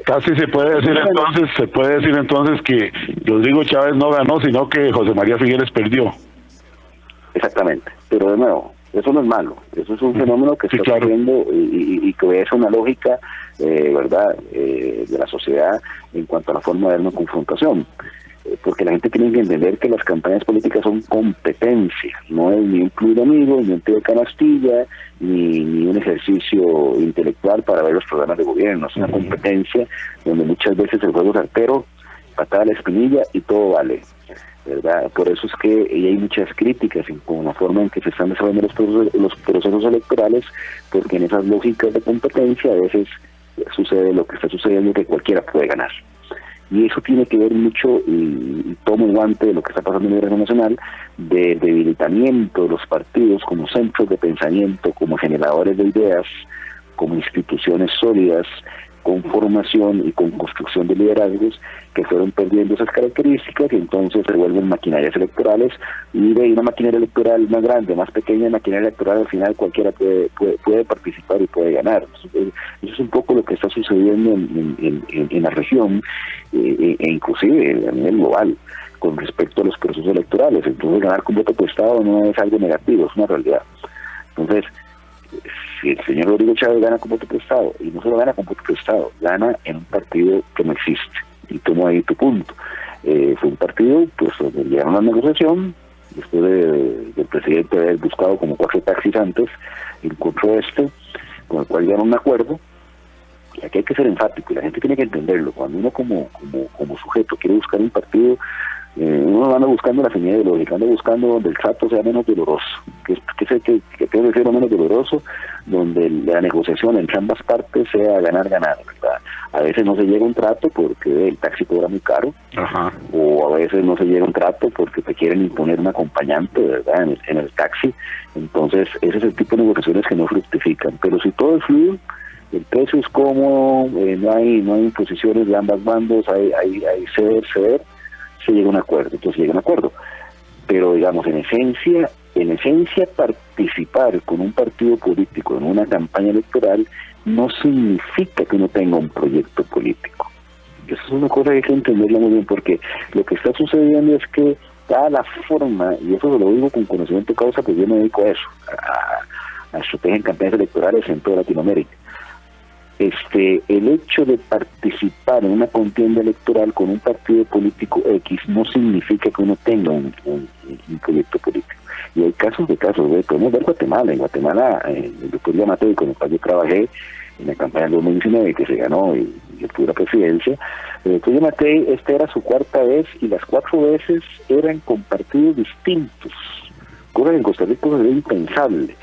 Casi se puede decir entonces que Rodrigo Chávez no ganó, sino que José María Figueres perdió. Exactamente, pero de nuevo, eso no es malo, eso es un fenómeno que está ocurriendo y que obedece una lógica, ¿verdad?, de la sociedad en cuanto a la forma de ver una confrontación. Porque la gente tiene que entender que las campañas políticas son competencia, no es ni un club de amigos, ni un té de canastilla, ni un ejercicio intelectual para ver los programas de gobierno. Es una competencia donde muchas veces el juego es artero, patada a la espinilla y todo vale, ¿verdad? Por eso es que hay muchas críticas con la forma en que se están desarrollando los procesos electorales, porque en esas lógicas de competencia a veces sucede lo que está sucediendo, que cualquiera puede ganar. Y eso tiene que ver mucho, y tomo guante de lo que está pasando en el gobierno nacional, de debilitamiento de los partidos como centros de pensamiento, como generadores de ideas, como instituciones sólidas, con formación y con construcción de liderazgos que fueron perdiendo esas características y entonces se vuelven maquinarias electorales y de una maquinaria electoral más grande, más pequeña, maquinaria electoral al final cualquiera puede participar y puede ganar. Eso es un poco lo que está sucediendo en la región e inclusive a nivel global con respecto a los procesos electorales. Entonces ganar con voto prestado no es algo negativo, es una realidad. Entonces, si el señor Rodrigo Chávez gana con voto prestado, y no solo gana con voto prestado, gana en un partido que no existe, y tomo ahí tu punto. Fue un partido pues donde llegaron a una negociación, después del presidente haber buscado como 4 taxis antes, encontró esto, con el cual llegaron a un acuerdo. Y aquí hay que ser enfático, y la gente tiene que entenderlo. Cuando uno como sujeto quiere buscar un partido, uno anda buscando la afinidad ideológica, anda buscando donde el trato sea menos doloroso, que puede ser menos doloroso, donde la negociación entre ambas partes sea ganar-ganar, ¿verdad? A veces no se llega a un trato porque el taxi cobra muy caro, o a veces no se llega a un trato porque te quieren imponer un acompañante, ¿verdad? En el taxi. Entonces ese es el tipo de negociaciones que no fructifican. Pero si todo es fluido, el precio es cómodo, no hay imposiciones de ambos bandos, hay ceder, se llega a un acuerdo, entonces llega a un acuerdo. Pero digamos, en esencia participar con un partido político en una campaña electoral no significa que uno tenga un proyecto político. Eso es una cosa que hay que entenderla muy bien, porque lo que está sucediendo es que dada la forma, y eso lo digo con conocimiento de causa, pues yo me dedico a eso, a estrategia en campañas electorales en toda Latinoamérica. El hecho de participar en una contienda electoral con un partido político X no significa que uno tenga un proyecto político. Y hay casos, podemos ver Guatemala. En Guatemala, el doctor Yamatei, con el cual yo trabajé en la campaña del 2019, que se ganó y obtuvo la presidencia, el doctor Yamatei, esta era su 4ª vez, y las 4 veces eran con partidos distintos. Cosa que en Costa Rica es impensable,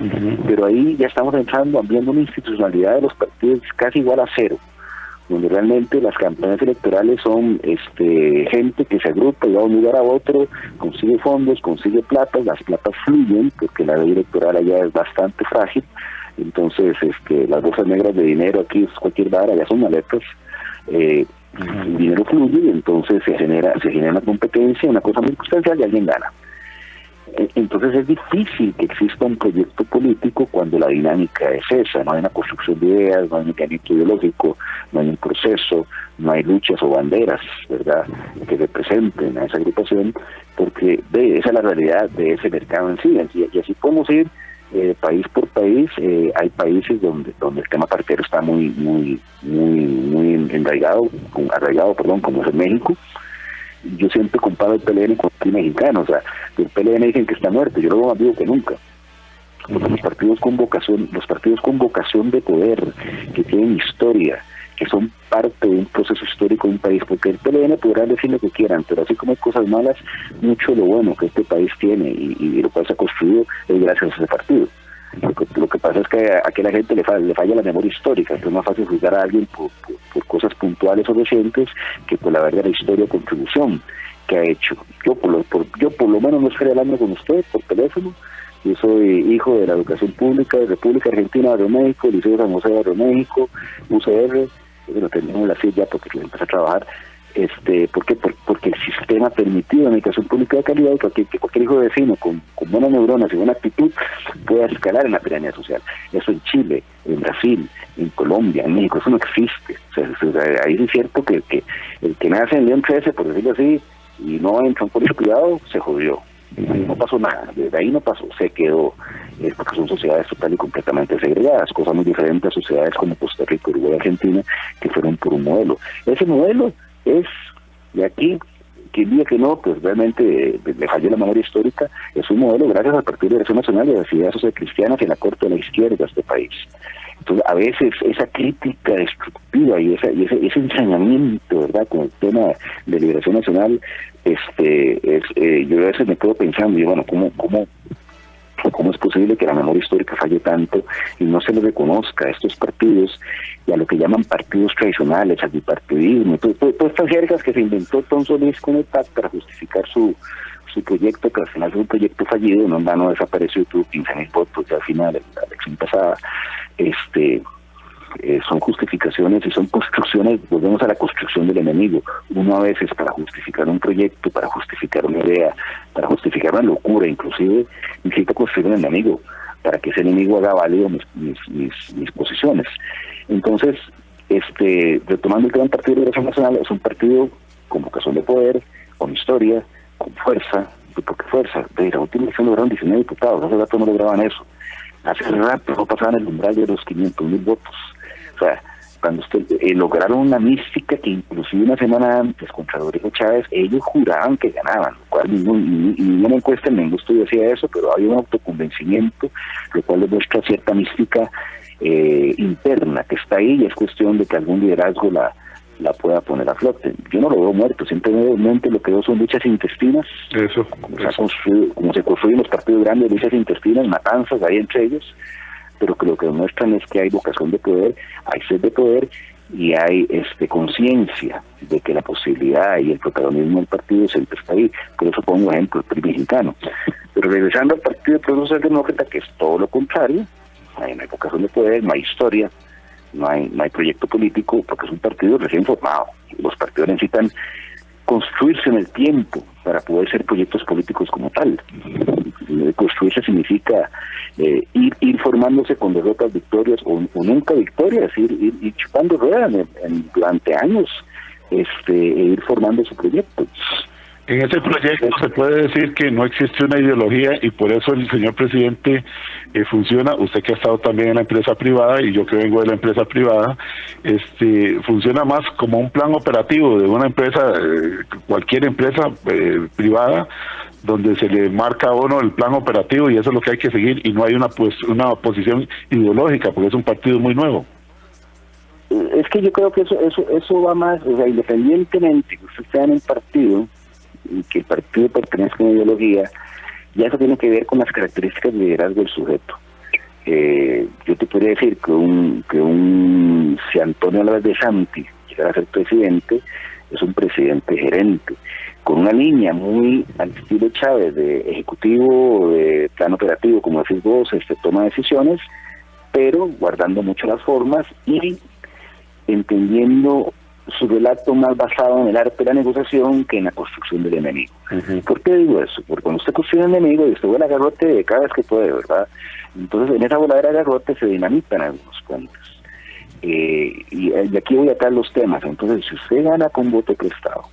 pero ahí ya estamos entrando, viendo una institucionalidad de los partidos casi igual a cero, donde realmente las campañas electorales son gente que se agrupa y va de un lugar a otro, consigue fondos, consigue platas, las platas fluyen, porque la ley electoral allá es bastante frágil, entonces las bolsas negras de dinero aquí es cualquier vara, ya son maletas, el dinero fluye y entonces se genera una competencia, una cosa muy sustancial y alguien gana. Entonces es difícil que exista un proyecto político cuando la dinámica es esa, no hay una construcción de ideas, no hay un mecanismo ideológico, no hay un proceso, no hay luchas o banderas, ¿verdad?, que representen a esa agrupación, porque esa es la realidad de ese mercado en sí, y así podemos ir país por país. Hay países donde el tema partero está muy arraigado, como es en México. Yo siempre comparo el PLN con el mexicano, o sea, el PLN dicen que está muerto, yo lo veo más vivo que nunca. Porque los partidos con vocación de poder, que tienen historia, que son parte de un proceso histórico de un país, porque el PLN podrá decir lo que quieran, pero así como hay cosas malas, mucho de lo bueno que este país tiene y lo cual se ha construido es gracias a ese partido. Lo que pasa es que a la gente le falla la memoria histórica, entonces es más fácil juzgar a alguien por cosas puntuales o recientes que por la verdadera historia o contribución que ha hecho. Yo por lo menos no estoy hablando con usted por teléfono. Yo soy hijo de la educación pública de República Argentina, Barrio México, Liceo de San José, Barrio México, UCR, bueno, terminamos la CIE ya porque empecé a trabajar. ¿Por qué? Porque el sistema permitido en educación pública de calidad y que cualquier hijo de vecino con buenas neuronas y buena actitud pueda escalar en la pirámide social. Eso en Chile, en Brasil, en Colombia, en México, eso no existe. O sea, ahí es cierto que el que nace en León 13, por decirlo así, y no entra en un colegio privado, se jodió. No pasó nada, desde ahí no pasó, se quedó, porque son sociedades total y completamente segregadas, cosas muy diferentes a sociedades como Costa Rica, Uruguay y Argentina, que fueron por un modelo. Ese modelo es de aquí, quien diga que no, pues realmente le falló la memoria histórica. Es un modelo gracias al Partido de Liberación Nacional y a las ideas socialcristianas y la corte de la izquierda de este país. Entonces, a veces esa crítica destructiva y ese ensañamiento, ¿verdad?, con el tema de Liberación Nacional, yo a veces me quedo pensando, bueno, ¿cómo es posible que la memoria histórica falle tanto y no se le reconozca a estos partidos y a lo que llaman partidos tradicionales, al bipartidismo, todas estas jergas que se inventó Tom Solís con el PAC para justificar su proyecto, que al final es un proyecto fallido, no en vano desapareció y tuvo 15,000 votos ya al final, en la elección pasada. son justificaciones y son construcciones, volvemos a la construcción del enemigo. Uno a veces para justificar un proyecto, para justificar una idea, para justificar una locura inclusive, necesita construir un enemigo, para que ese enemigo haga válido mis posiciones. Entonces, retomando el gran partido de Liberación Nacional, es un partido con vocación de poder, con historia, con fuerza. ¿Y por qué fuerza? De la última elección lograron 19 diputados, hace rato no lograban eso. Hace rato no pasaban el umbral de los 500,000 votos. O sea, cuando lograron una mística que inclusive una semana antes contra Rodrigo Chávez, ellos juraban que ganaban, lo cual ninguna encuesta en ningún estudio decía eso, pero había un autoconvencimiento, lo cual demuestra cierta mística interna que está ahí, y es cuestión de que algún liderazgo la pueda poner a flote. Yo no lo veo muerto, simplemente lo que veo son luchas intestinas, como se construyen los partidos grandes, luchas intestinas, matanzas ahí entre ellos, pero que lo que demuestran es que hay vocación de poder, hay sed de poder, y hay conciencia de que la posibilidad y el protagonismo del partido siempre está ahí. Por eso pongo ejemplo el PRI mexicano. Pero regresando al Partido de Progreso Socialdemócrata, que es todo lo contrario, no hay vocación de poder, no hay historia, no hay proyecto político, porque es un partido recién formado. Los partidos necesitan construirse en el tiempo para poder ser proyectos políticos como tal. Construirse significa ir formándose con derrotas, victorias o nunca victorias, ir chupando ruedas durante años, ir formando su proyecto. En ese proyecto se puede decir que no existe una ideología, y por eso el señor presidente funciona, usted que ha estado también en la empresa privada y yo que vengo de la empresa privada, funciona más como un plan operativo de una empresa, cualquier empresa privada, donde se le marca a uno el plan operativo y eso es lo que hay que seguir, y no hay una posición ideológica, porque es un partido muy nuevo. Es que yo creo que eso va más, o sea, independientemente que usted esté en un partido y que el partido pertenezca a una ideología, ya eso tiene que ver con las características de liderazgo del sujeto. Yo te podría decir que si Antonio Álvarez de Santi llegara a ser presidente, es un presidente gerente, con una línea muy al estilo Chávez, de ejecutivo, de plan operativo, como decís vos, toma decisiones, pero guardando mucho las formas y entendiendo su relato más basado en el arte de la negociación que en la construcción del enemigo. ¿Por qué digo eso? Porque cuando usted construye un enemigo y usted vuela garrote cada vez que puede, ¿verdad? Entonces en esa voladera de garrote se dinamitan algunos puentes. Y aquí voy a atar los temas. Entonces, si usted gana con voto prestado,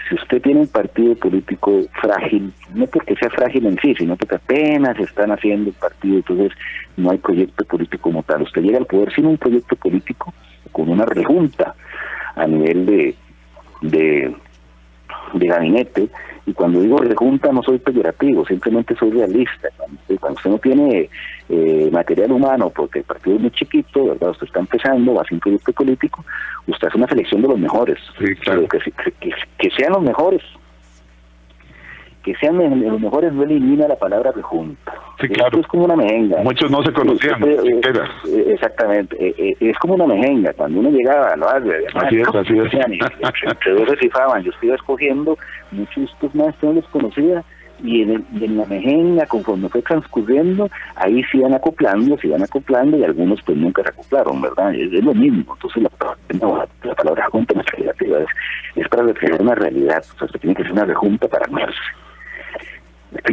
si usted tiene un partido político frágil, no porque sea frágil en sí, sino porque apenas están haciendo el partido, entonces no hay proyecto político como tal. Usted llega al poder sin un proyecto político, con una rejunta a nivel de gabinete, y cuando digo rejunta no soy peyorativo, simplemente soy realista. Cuando usted no tiene material humano, porque el partido es muy chiquito, ¿verdad? Usted está empezando, va a ser un proyecto político, usted hace una selección de los mejores, sí, claro. que sean los mejores. Que sean los mejores no elimina la palabra rejunta. Sí, claro. Esto es como una mejenga. Muchos no se conocían. Exactamente. Es como una mejenga. Cuando uno llegaba a lo árbol, así es. Entre dos se rifaban. Yo iba escogiendo, muchos de estos maestros no los conocía, y en la mejenga, conforme fue transcurriendo, ahí se iban acoplando, y algunos pues nunca se acoplaron, ¿verdad? Es lo mismo. Entonces la palabra junta no es creativa, es para reflejar una realidad. O sea, usted tiene que ser una rejunta para armarse.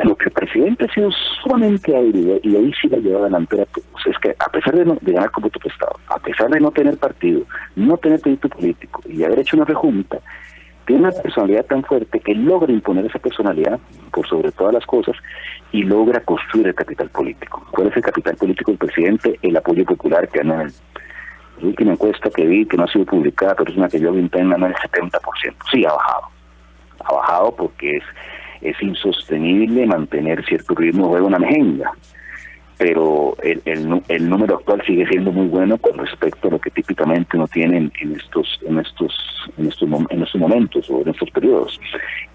Lo que el presidente ha sido sumamente hábil, y ahí sí la lleva adelante a todos, es que a pesar de ganar con voto prestado, a pesar de no tener partido, no tener proyecto político y haber hecho una rejunta, tiene una personalidad tan fuerte que logra imponer esa personalidad por sobre todas las cosas y logra construir el capital político. ¿Cuál es el capital político del presidente? El apoyo popular, que en la última encuesta que vi, que no ha sido publicada, pero es una que yo vi interna, no el 70%. Sí, ha bajado porque es insostenible mantener cierto ritmo de una mejenga, pero el número actual sigue siendo muy bueno con respecto a lo que típicamente uno tiene en estos momentos o en estos periodos.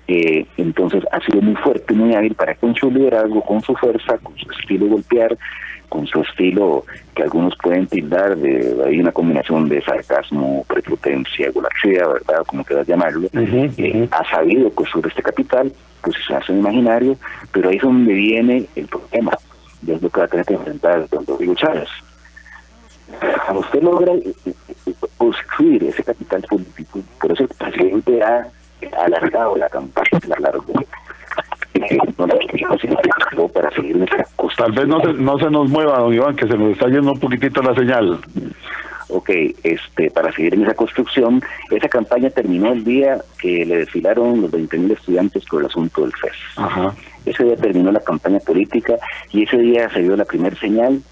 Entonces ha sido muy fuerte, muy hábil para con su liderazgo, con su fuerza, con su estilo de golpear, con su estilo que algunos pueden tildar hay una combinación de sarcasmo, prepotencia, gulaxia, ¿verdad? Como quieras llamarlo. Ha sabido construir este capital, posicionarse en imaginario, pero ahí es donde viene el problema, y es lo que va a tener que enfrentar don Rodrigo Chávez. Cuando usted logra construir ese capital político, por eso el presidente ha alargado la campaña, la alargó. Para seguir nuestra Tal vez no se nos mueva, don Iván, que se nos está yendo un poquitito la señal. Ok, para seguir en esa construcción, esa campaña terminó el día que le desfilaron los 20.000 estudiantes por el asunto del FES. Ajá. Ese día terminó la campaña política y ese día se dio la primera señal,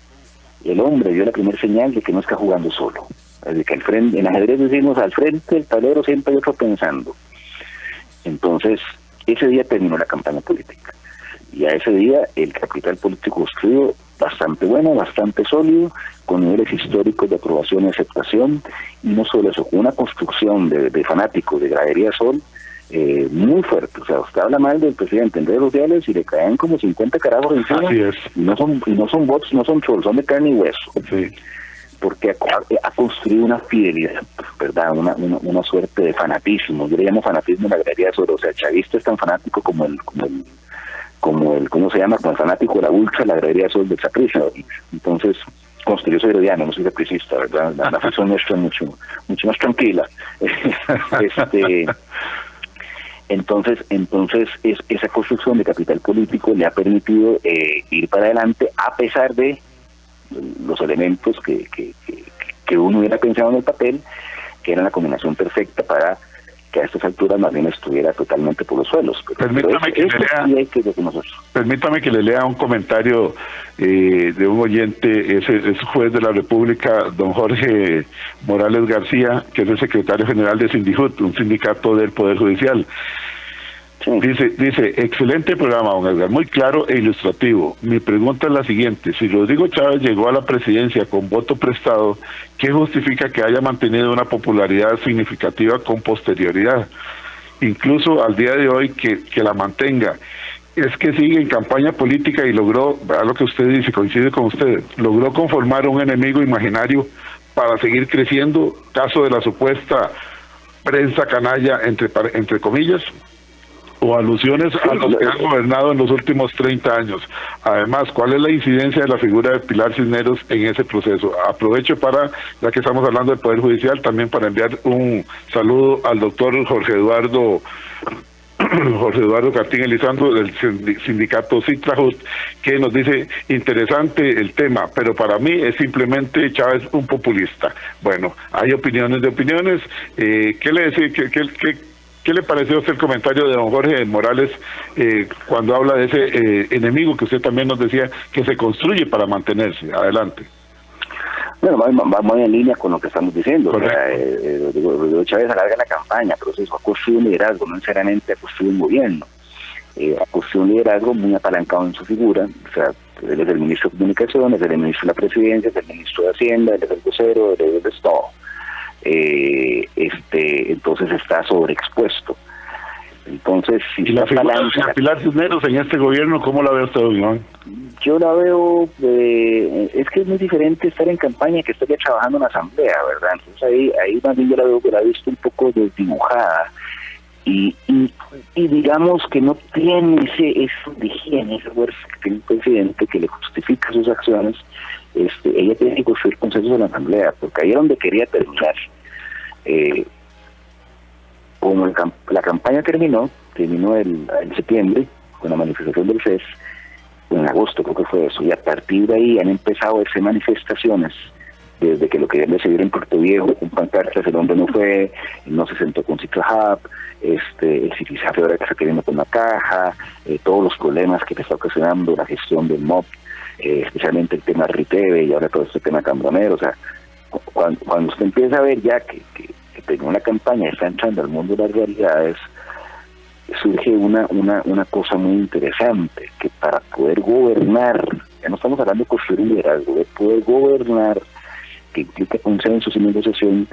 el hombre dio la primera señal de que no está jugando solo. De que al frente, en ajedrez decimos, al frente del tablero siempre hay otro pensando. Entonces, ese día terminó la campaña política. Y a ese día el capital político construido bastante bueno, bastante sólido, con niveles históricos de aprobación y aceptación, y no solo eso, con una construcción de fanáticos de Gradería Sol muy fuerte. O sea, usted habla mal del presidente en redes sociales y le caen como 50 carajos encima. Así es. Y no son bots, no son trolls, son de carne y hueso. Sí. Porque ha construido una fidelidad, ¿verdad? Una suerte de fanatismo. Yo le llamo fanatismo en la Gradería Sol. O sea, chavista es tan fanático como el ¿cómo se llama? Como el fanático de la ultra, la Gradería Sol del sacrificio. Entonces, construyó soy herediano, no soy sacrificista, ¿verdad? La función nuestra es mucho más tranquila. Entonces esa construcción de capital político le ha permitido ir para adelante a pesar de los elementos que uno hubiera pensado en el papel, que eran la combinación perfecta para que a estas alturas más bien estuviera totalmente por los suelos. Permítame que le lea un comentario de un oyente, es juez de la República, don Jorge Morales García, que es el secretario general de Sindijut, un sindicato del Poder Judicial. Sí. Dice, excelente programa, don Edgar, muy claro e ilustrativo. Mi pregunta es la siguiente: si Rodrigo Chávez llegó a la presidencia con voto prestado, ¿qué justifica que haya mantenido una popularidad significativa con posterioridad? Incluso al día de hoy que la mantenga. Es que sigue en campaña política y logró, a lo que usted dice, coincide con usted, logró conformar un enemigo imaginario para seguir creciendo, caso de la supuesta prensa canalla, entre comillas, o alusiones a los que han gobernado en los últimos 30 años. Además, ¿cuál es la incidencia de la figura de Pilar Cisneros en ese proceso? Aprovecho ya que estamos hablando del Poder Judicial, también para enviar un saludo al doctor Jorge Eduardo Cartín Elizandro del sindicato Citrajut, que nos dice, interesante el tema, pero para mí es simplemente Chávez un populista. Bueno, hay opiniones de opiniones. ¿Qué le decía? ¿Qué le pareció a usted el comentario de don Jorge Morales cuando habla de ese enemigo que usted también nos decía que se construye para mantenerse? Adelante. Bueno, va muy en línea con lo que estamos diciendo. Rodrigo Chávez alarga la campaña, pero eso ha construido un liderazgo, no necesariamente ha construido un gobierno. Ha construido un liderazgo muy apalancado en su figura. O sea, él es el ministro de Comunicaciones, él es el ministro de la Presidencia, es el ministro de Hacienda, él es el vocero, él es de todo. Entonces está sobreexpuesto. Entonces, si ¿y la figura de Pilar Cisneros en este gobierno, cómo la ve usted, don Iván? Yo la veo, es que es muy diferente estar en campaña que estar ya trabajando en la asamblea, ¿verdad? Entonces ahí más bien yo la he visto un poco desdibujada y digamos que no tiene ese de higiene, ese fuerza que tiene el presidente que le justifica sus acciones. Ella tiene que construir consensos en la asamblea, porque ahí es donde quería terminar. Como la campaña terminó en septiembre con la manifestación del FES, en agosto creo que fue eso, y a partir de ahí han empezado a verse manifestaciones desde que lo querían decidir en Puerto Viejo con pancartas, el hombre no fue, no se sentó con Citrajap, el Citizafe ahora que está queriendo con la caja, todos los problemas que te está ocasionando la gestión del MOP, especialmente el tema Riteve y ahora todo este tema Cambronero. O sea, cuando usted empieza a ver ya que tenga una campaña, está entrando al mundo de las realidades, surge una cosa muy interesante, que para poder gobernar, ya no estamos hablando de construir un liderazgo, de poder gobernar, que implica consensos y negociación,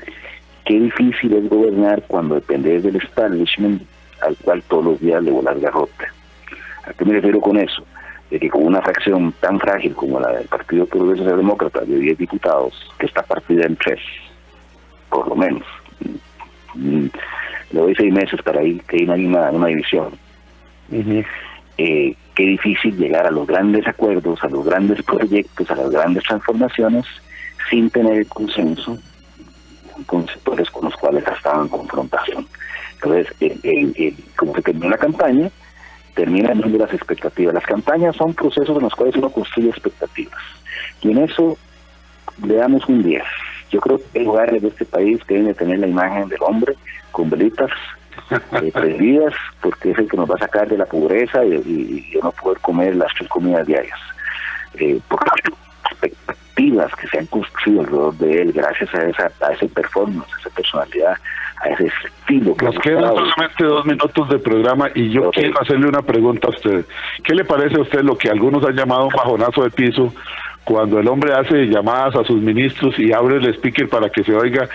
qué difícil es gobernar cuando dependes del establishment al cual todos los días le volas garrote. ¿A qué me refiero con eso? De que con una fracción tan frágil como la del Partido Progreso Socialdemócrata de 10 diputados, que está partida en 3, por lo menos, le doy 6 meses para ir que hay una división. Qué difícil llegar a los grandes acuerdos, a los grandes proyectos, a las grandes transformaciones, sin tener el consenso con sectores con los cuales estaban en confrontación. Entonces, como se terminó la campaña, termina el mundo de las expectativas. Las campañas son procesos en los cuales uno construye expectativas. Y en eso le damos un 10. Yo creo que hay lugares de este país que deben de tener la imagen del hombre con velitas prendidas, porque es el que nos va a sacar de la pobreza y no poder comer las 3 comidas diarias. Porque expectativas que se han construido alrededor de él gracias a ese performance, a esa personalidad, a ese estilo. Nos quedan solamente 2 minutos de programa y yo quiero hacerle una pregunta a usted. ¿Qué le parece a usted lo que algunos han llamado un bajonazo de piso cuando el hombre hace llamadas a sus ministros y abre el speaker para que se oiga,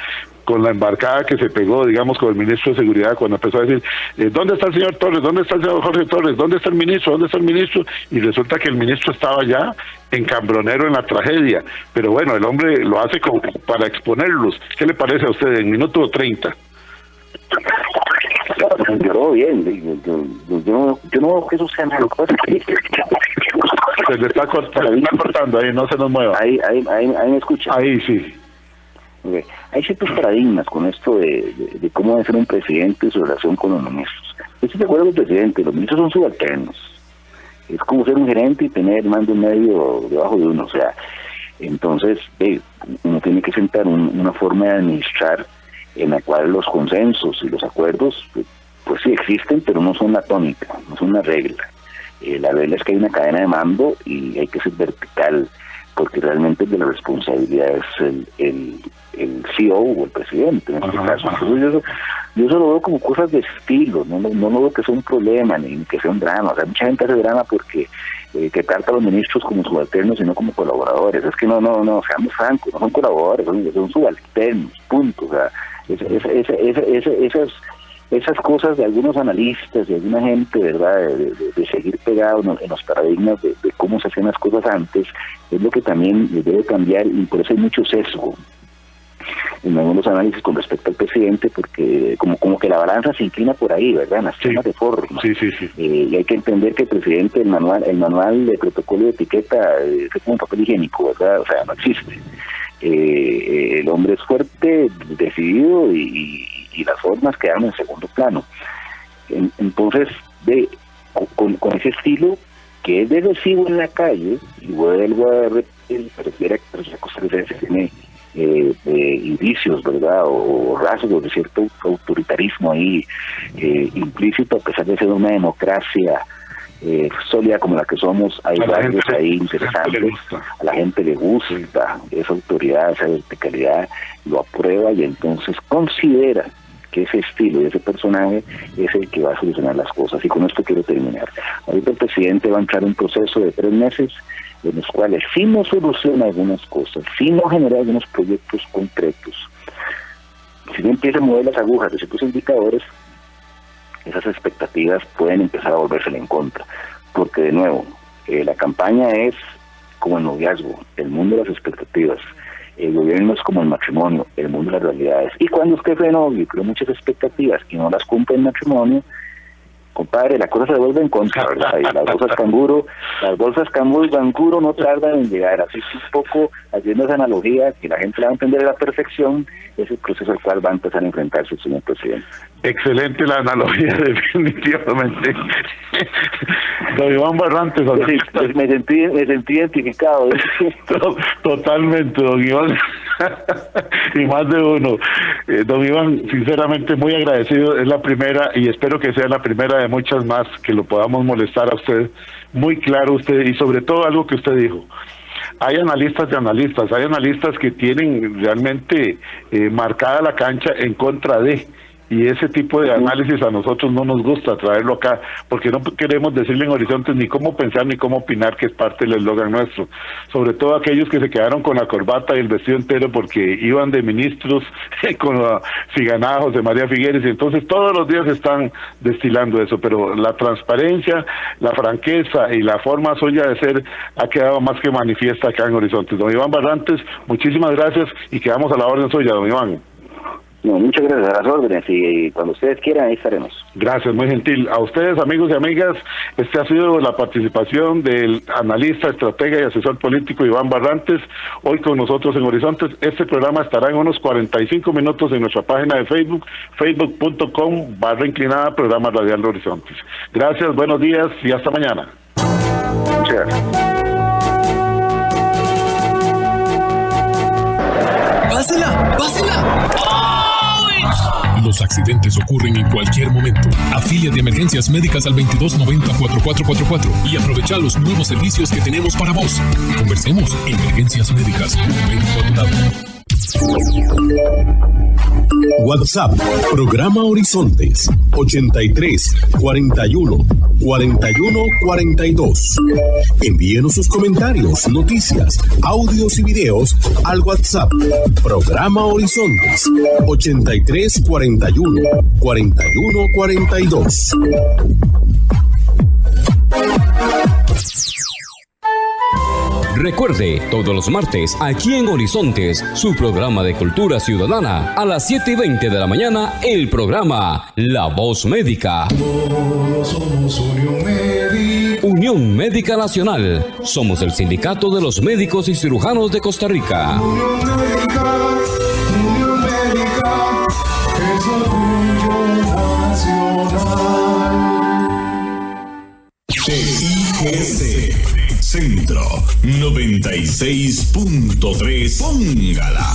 con la embarcada que se pegó, digamos, con el ministro de Seguridad, cuando empezó a decir, ¿dónde está el señor Torres? ¿Dónde está el señor Jorge Torres? ¿Dónde está el ministro? ¿Dónde está el ministro? Y resulta que el ministro estaba ya en Cambronero en la tragedia. Pero bueno, el hombre lo hace como para exponerlos. ¿Qué le parece a usted en minuto 30? Yo bien, yo no veo que eso sea malo. Se le está cortando ahí, no se nos mueva. Ahí me escucha. Ahí sí. Okay. Hay ciertos paradigmas con esto de cómo debe ser un presidente y su relación con los ministros. Yo estoy de acuerdo con el presidente, los ministros son subalternos. Es como ser un gerente y tener mando medio debajo de uno. O sea, entonces uno tiene que sentar una forma de administrar en la cual los consensos y los acuerdos, pues sí existen, pero no son la tónica, no son una regla. La regla es que hay una cadena de mando y hay que ser vertical, porque realmente de la responsabilidad es el CEO o el presidente en este caso. Entonces yo eso lo veo como cosas de estilo, no lo veo que sea un problema ni que sea un drama. O sea, mucha gente hace drama porque que trata a los ministros como subalternos y no como colaboradores. Es que no, seamos francos, no son colaboradores, son subalternos, punto. O sea, esas cosas de algunos analistas, de alguna gente, ¿verdad?, de seguir pegado en los paradigmas de cómo se hacían las cosas antes, es lo que también debe cambiar, y por eso hay mucho sesgo en algunos análisis con respecto al presidente, porque como que la balanza se inclina por ahí, ¿verdad?, en las temas de forma. Sí. Y hay que entender que el presidente, el manual de protocolo de etiqueta es como un papel higiénico, ¿verdad? O sea, no existe. El hombre es fuerte, decidido, y las formas quedan en segundo plano. Entonces, con ese estilo que es decisivo en la calle, y vuelvo a repetir, pareciera que la costarricense tiene indicios, ¿verdad?, o rasgos de cierto autoritarismo ahí implícito, a pesar de ser una democracia sólida como la que somos. Hay rasgos ahí interesantes. A la gente le gusta esa autoridad, esa verticalidad, lo aprueba y entonces considera que ese estilo y ese personaje es el que va a solucionar las cosas. Y con esto quiero terminar. Ahorita el presidente va a entrar en un proceso de 3 meses en los cuales, si no soluciona algunas cosas, si no genera algunos proyectos concretos, si no empieza a mover las agujas de ciertos indicadores, esas expectativas pueden empezar a volvérsele en contra. Porque, de nuevo, la campaña es como el noviazgo, el mundo de las expectativas. El gobierno es como el matrimonio, el mundo de las realidades. Y cuando usted fue novio y creó muchas expectativas y no las cumple en matrimonio, compadre, la cosa se vuelve en contra, ¿verdad? Y las bolsas canguro y canguro no tardan en llegar. Así que un poco, haciendo esa analogía, que la gente la va a entender a la perfección, es el proceso al cual va a empezar a enfrentarse el señor presidente. Excelente la analogía, definitivamente. Don Iván Barrantes. Pues me sentí identificado. Totalmente, don Iván. Y más de uno. Don Iván, sinceramente muy agradecido. Es la primera, y espero que sea la primera de muchas más, que lo podamos molestar a usted. Muy claro usted, y sobre todo algo que usted dijo. Hay analistas de analistas, hay analistas que tienen realmente marcada la cancha en contra de, y ese tipo de análisis a nosotros no nos gusta traerlo acá, porque no queremos decirle en Horizontes ni cómo pensar ni cómo opinar, que es parte del eslogan nuestro. Sobre todo aquellos que se quedaron con la corbata y el vestido entero porque iban de ministros con la ciganada José María Figueres, y entonces todos los días están destilando eso, pero la transparencia, la franqueza y la forma suya de ser ha quedado más que manifiesta acá en Horizontes. Don Iván Barrantes, muchísimas gracias y quedamos a la orden suya, don Iván. No, muchas gracias, a las órdenes, y cuando ustedes quieran, ahí estaremos. Gracias, muy gentil. A ustedes, amigos y amigas, esta ha sido la participación del analista, estratega y asesor político Iván Barrantes, hoy con nosotros en Horizontes. Este programa estará en unos 45 minutos en nuestra página de Facebook, facebook.com/inclinada Programa Radial Horizontes. Gracias, buenos días y hasta mañana. Muchas gracias. ¡Pásela! Los accidentes ocurren en cualquier momento. Afilia de Emergencias Médicas al 2290-4444 y aprovecha los nuevos servicios que tenemos para vos. Conversemos. Emergencias Médicas. Momento dado. WhatsApp, Programa Horizontes, 83-41-41-42. Envíenos sus comentarios, noticias, audios y videos al WhatsApp, Programa Horizontes, 83-41-41-42. Recuerde, todos los martes, aquí en Horizontes, su programa de cultura ciudadana, a las 7:20 de la mañana, el programa La Voz Médica. Todos somos Unión Médica. Unión Médica Nacional. Somos el sindicato de los médicos y cirujanos de Costa Rica. Unión Médica, es orgullo nacional. TIGC Centro 96.3. Póngala.